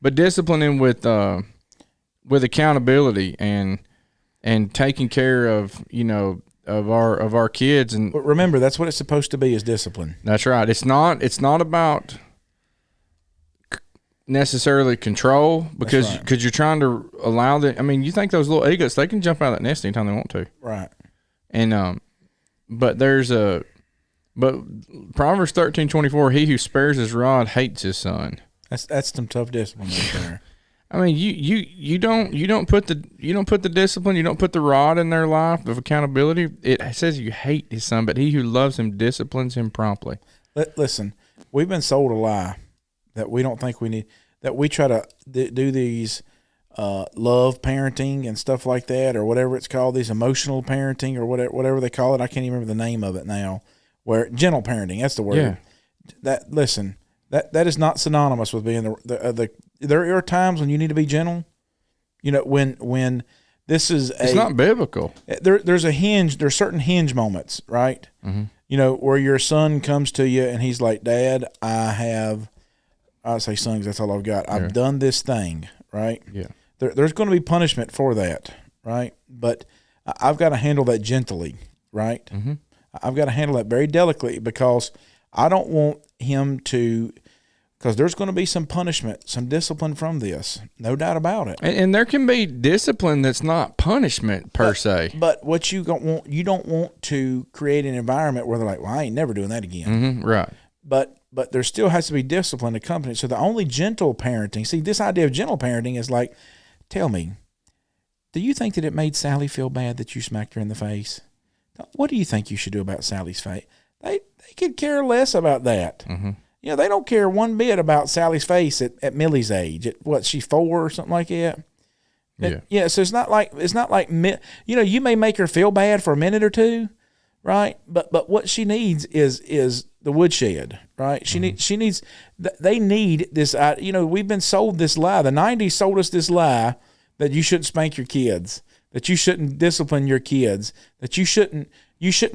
disciplining with accountability and taking care of, of our kids. And but remember, that's what it's supposed to be, is discipline. That's right. It's not about necessarily control, because you're trying to allow them. I mean, you think those little egots, they can jump out of that nest anytime they want to. Right. And but Proverbs 13:24, he who spares his rod hates his son. That's some tough discipline right there. I mean, you don't put the discipline, you don't put the rod in their life of accountability. It says you hate his son, but he who loves him disciplines him promptly. Listen, we've been sold a lie that we don't think we need, that we try to do these love parenting and stuff like that, or whatever it's called, these emotional parenting or whatever they call it. I can't even remember the name of it now. Where gentle parenting, that's the word. Yeah. That is not synonymous with being the. There are times when you need to be gentle. When this is it's not biblical. There's a hinge. There's certain hinge moments, right? Mm-hmm. Where your son comes to you and he's like, "Dad, I say son because that's all I've got. I've done this thing, right? Yeah. There's going to be punishment for that, right? But I've got to handle that gently, right? Mm-hmm. I've got to handle that very delicately, because I don't want him to, because there's going to be some punishment, some discipline from this, no doubt about it. And there can be discipline that's not punishment per se. But what you don't want to create an environment where they're like, well, I ain't never doing that again. Mm-hmm, right. But there still has to be discipline accompanied. So the only gentle parenting, see, this idea of gentle parenting is like, tell me, do you think that it made Sally feel bad that you smacked her in the face? What do you think you should do about Sally's face? They could care less about that. Mm-hmm. You know, they don't care one bit about Sally's face at Millie's age. At what, she's 4 or something like that. Yeah. So it's not like you know, you may make her feel bad for a minute or two, right? But what she needs is the woodshed, right? They need this. You know, we've been sold this lie. The 90s sold us this lie that you shouldn't spank your kids, that you shouldn't discipline your kids, that you shouldn't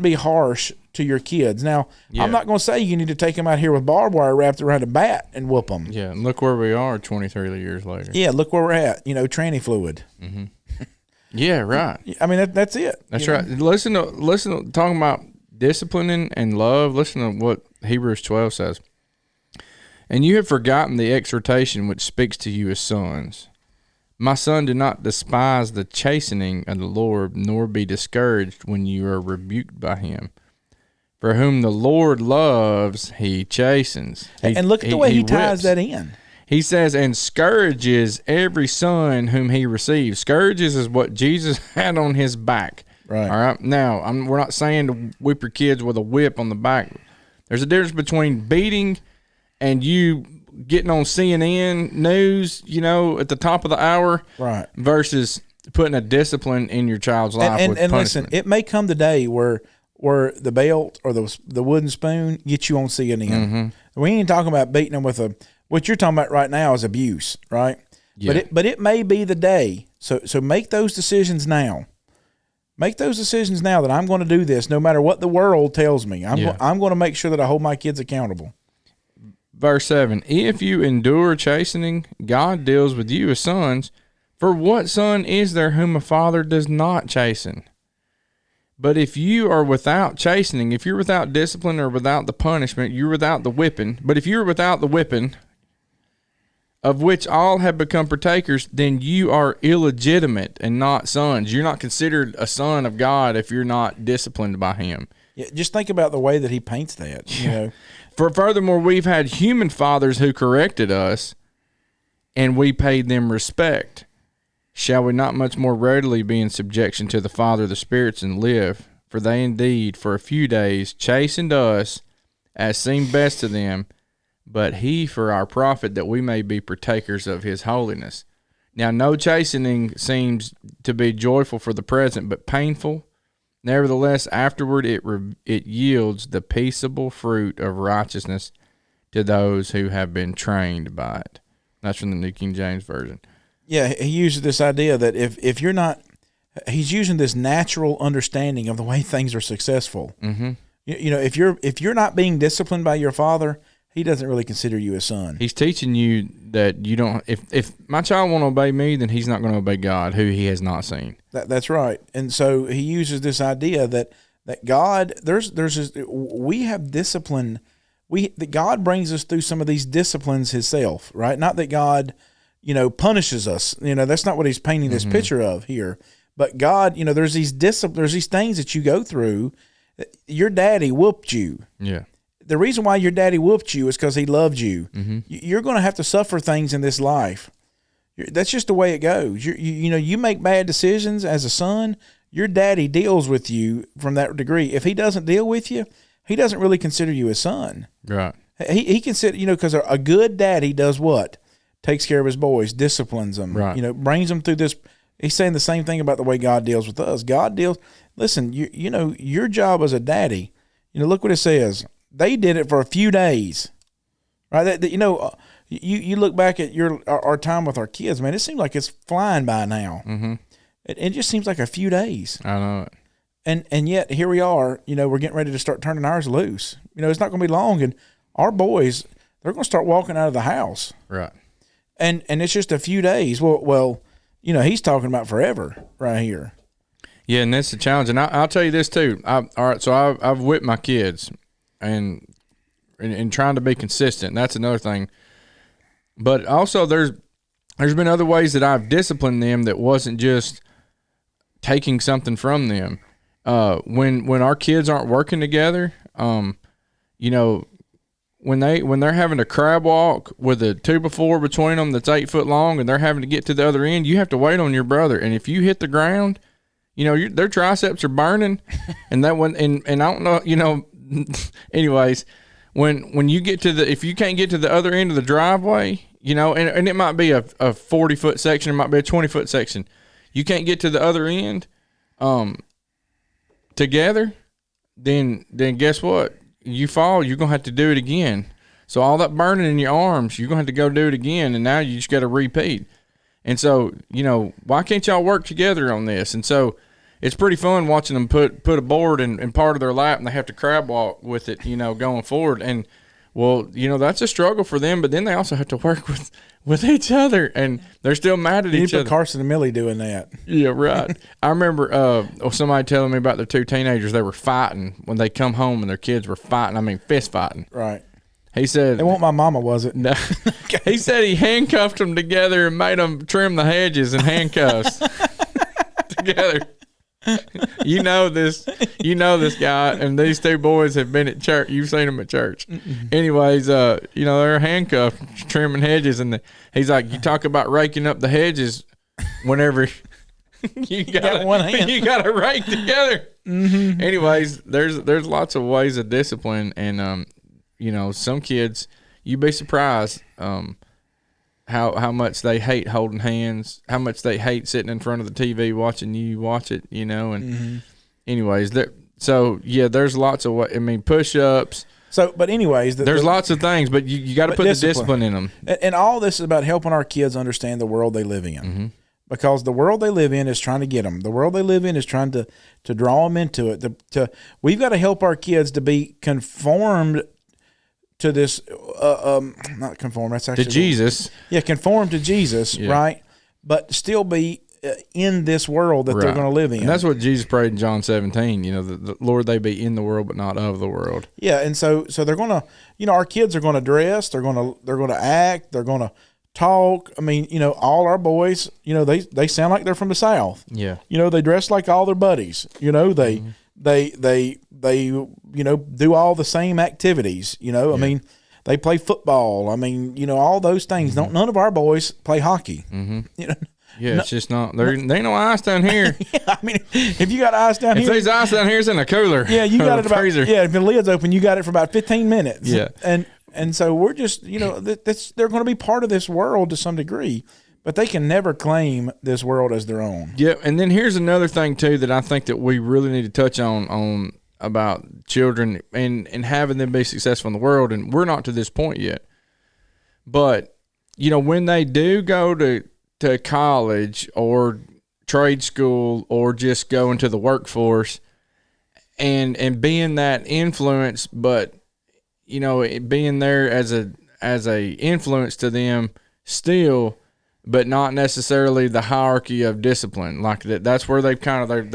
be harsh to your kids. Now, I'm not going to say you need to take them out here with barbed wire wrapped around a bat and whoop them. Yeah, and look where we are 23 years later. Yeah, look where we're at. You know, tranny fluid. Mm-hmm. Yeah, right. I mean, that's it. That's right. Listen to talking about disciplining and love. Listen to what Hebrews 12 says. And you have forgotten the exhortation which speaks to you as sons. My son, do not despise the chastening of the Lord, nor be discouraged when you are rebuked by him. For whom the Lord loves, he chastens. And look at the way he ties that in. He says, and scourges every son whom he receives. Scourges is what Jesus had on his back. Right. All right. Now, we're not saying to whip your kids with a whip on the back. There's a difference between beating and you getting on CNN news, you know, at the top of the hour, right, versus putting a discipline in your child's life with punishment. Listen, it may come the day where the belt or the wooden spoon gets you on CNN. Mm-hmm. We ain't talking about beating them with what you're talking about right now is abuse, right? Yeah. But it may be the day. So make those decisions now. Make those decisions now that I'm going to do this no matter what the world tells me. I'm going to make sure that I hold my kids accountable. Verse 7, if you endure chastening, God deals with you as sons. For what son is there whom a father does not chasten? But if you are without chastening, if you're without discipline or without the punishment, you're without the whipping. But if you're without the whipping, of which all have become partakers, then you are illegitimate and not sons. You're not considered a son of God if you're not disciplined by him. Yeah, just think about the way that he paints that, you know. For furthermore, we've had human fathers who corrected us, and we paid them respect. Shall we not much more readily be in subjection to the Father of the spirits and live? For they indeed for a few days chastened us as seemed best to them, but he for our profit, that we may be partakers of his holiness. Now no chastening seems to be joyful for the present, but painful. Nevertheless, afterward it yields the peaceable fruit of righteousness to those who have been trained by it. That's from the New King James Version. Yeah, he uses this idea that if you're not, he's using this natural understanding of the way things are successful. Mm-hmm. You know, if you're not being disciplined by your father, he doesn't really consider you a son. He's teaching you that you don't. If my child won't obey me, then he's not going to obey God, who he has not seen. That's right. And so he uses this idea that God, we have discipline. That God brings us through some of these disciplines himself, right? Not that God, you know, punishes us. You know, that's not what he's painting this picture of here. But God, you know, there's these things that you go through. Your daddy whooped you. Yeah. The reason why your daddy whooped you is because he loved you. Mm-hmm. You're going to have to suffer things in this life. That's just the way it goes. You know, you make bad decisions as a son, your daddy deals with you from that degree. If he doesn't deal with you, he doesn't really consider you a son. Right. He consider, you know, because a good daddy does what? Takes care of his boys, disciplines them, right. You know, brings them through this. He's saying the same thing about the way God deals with us. Listen, you know, your job as a daddy, you know, look what it says. They did it for a few days, right? You know, you look back at our time with our kids, man. It seems like it's flying by now. Mm-hmm. It just seems like a few days. I know it. And yet here we are. You know, we're getting ready to start turning ours loose. You know, it's not going to be long, and our boys, they're going to start walking out of the house. Right. And it's just a few days. Well, you know, he's talking about forever right here. Yeah, and that's the challenge. And I'll tell you this too. All right, so I've whipped my kids. And trying to be consistent. That's another thing. But also there's been other ways that I've disciplined them that wasn't just taking something from them. When our kids aren't working together, you know, when they're having a crab walk with a 2x4 between them that's 8 foot long and they're having to get to the other end, you have to wait on your brother. And if you hit the ground, you know, their triceps are burning, and that one, and I don't know, you know. Anyways, when you get to if you can't get to the other end of the driveway, you know, and it might be a 40-foot section, it might be a 20-foot section. You can't get to the other end together, then guess what? You fall, you're going to have to do it again. So all that burning in your arms, you're going to have to go do it again, and now you just got to repeat. And so, you know, why can't y'all work together on this? And so it's pretty fun watching them put a board in part of their lap, and they have to crab walk with it, you know, going forward. And, well, you know, that's a struggle for them, but then they also have to work with each other, and they're still mad at each other. Carson and Millie doing that. Yeah, right. I remember somebody telling me about their two teenagers. They were fighting when they come home, and their kids were fighting. I mean, fist fighting. Right. He said, "It wasn't my mama, was it?" No. He said he handcuffed them together and made them trim the hedges in handcuffs together. You know this guy, and these two boys have been at church. You've seen them at church. Anyways, you know, they're handcuffed, trimming hedges, and he's like, you talk about raking up the hedges whenever you got one hand. You got to rake together. Mm-hmm. Anyways, there's lots of ways of discipline, and you know, some kids, you'd be surprised how much they hate holding hands, how much they hate sitting in front of the TV watching you watch it, you know. And anyways, there's lots of push-ups. So, but anyways, there's lots of things, but you got to put the discipline in them. And all this is about helping our kids understand the world they live in, because the world they live in is trying to get them. The world they live in is trying to draw them into it. We've got to help our kids to be conformed to this, not conform. That's actually to Jesus. Conform to Jesus, right? But still be in this world that they're going to live in. And that's what Jesus prayed in John 17. You know, the Lord, they be in the world, but not of the world. Yeah, and so they're going to, you know, our kids are going to dress, they're going to act, they're going to talk. I mean, you know, all our boys, you know, they sound like they're from the South. Yeah. You know, they dress like all their buddies. You know, they you know, do all the same activities, you know. I mean, they play football. I mean, you know, all those things. None of our boys play hockey. You know, it's just not there. There ain't no ice down here. I mean, if you got ice down here, if there's ice down here, it's in a cooler. Yeah, you got it about freezer. Yeah, if the lid's open, you got it for about 15 minutes. Yeah, and so we're just, you know, they're going to be part of this world to some degree. But they can never claim this world as their own. Yeah, and then here's another thing too that I think that we really need to touch on about children and having them be successful in the world. And we're not to this point yet. But, you know, when they do go to college or trade school or just go into the workforce and being that influence, but, you know, being there as a influence to them still, but not necessarily the hierarchy of discipline. Like that's where they've kind of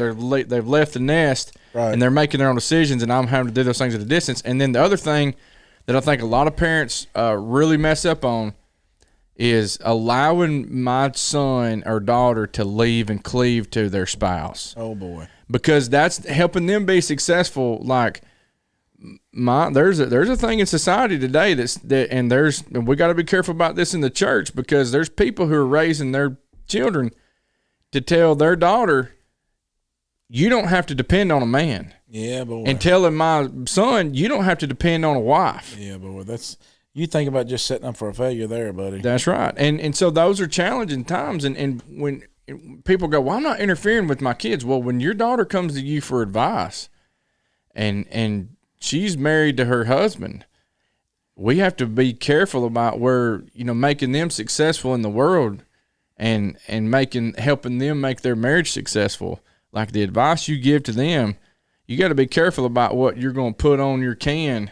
they've left the nest, right, and they're making their own decisions, and I'm having to do those things at a distance. And then the other thing that I think a lot of parents really mess up on is allowing my son or daughter to leave and cleave to their spouse. Oh boy, because that's helping them be successful. Like there's a thing in society today and we got to be careful about this in the church, because there's people who are raising their children to tell their daughter, you don't have to depend on a man. Yeah, boy. And telling my son, you don't have to depend on a wife. Yeah, boy. You think about just setting up for a failure there, buddy. That's right. And so those are challenging times. And when people go, well, I'm not interfering with my kids. Well, when your daughter comes to you for advice and she's married to her husband, we have to be careful about where, you know, making them successful in the world and helping them make their marriage successful. Like the advice you give to them, you got to be careful about what you're going to put on your can.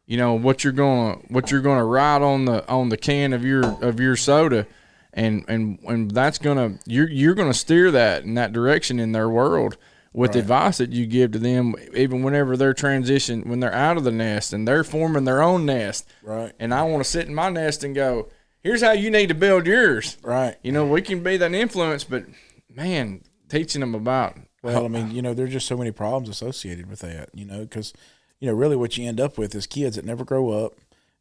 You know, what you're going to write on the can of your soda, and that's you're going to steer that in that direction in their world with the advice that you give to them, even whenever they're when they're out of the nest and they're forming their own nest. Right. And I want to sit in my nest and go, here's how you need to build yours. Right. You know, we can be that influence, but man, teaching them about. Well, I mean, you know, there's just so many problems associated with that, you know, because, you know, really what you end up with is kids that never grow up.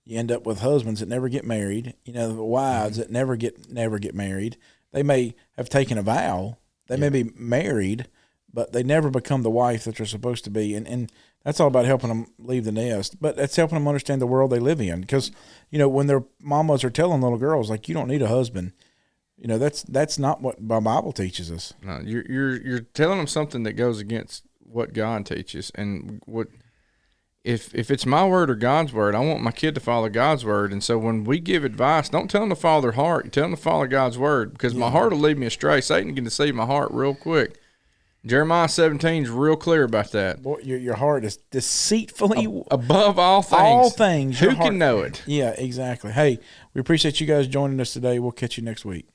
You end up with husbands that never get married, you know, wives that never get married. They may have taken a vow. They may be married, but they never become the wife that they're supposed to be. And that's all about helping them leave the nest. But it's helping them understand the world they live in. Because, when their mamas are telling little girls, like, you don't need a husband, that's not what my Bible teaches us. No, you're telling them something that goes against what God teaches. And what if it's my word or God's word, I want my kid to follow God's word. And so when we give advice, don't tell them to follow their heart. Tell them to follow God's word, because my heart will lead me astray. Satan can deceive my heart real quick. Jeremiah 17 is real clear about that. Boy, your heart is deceitfully above all things. All things. Who can know it? Yeah, exactly. Hey, we appreciate you guys joining us today. We'll catch you next week.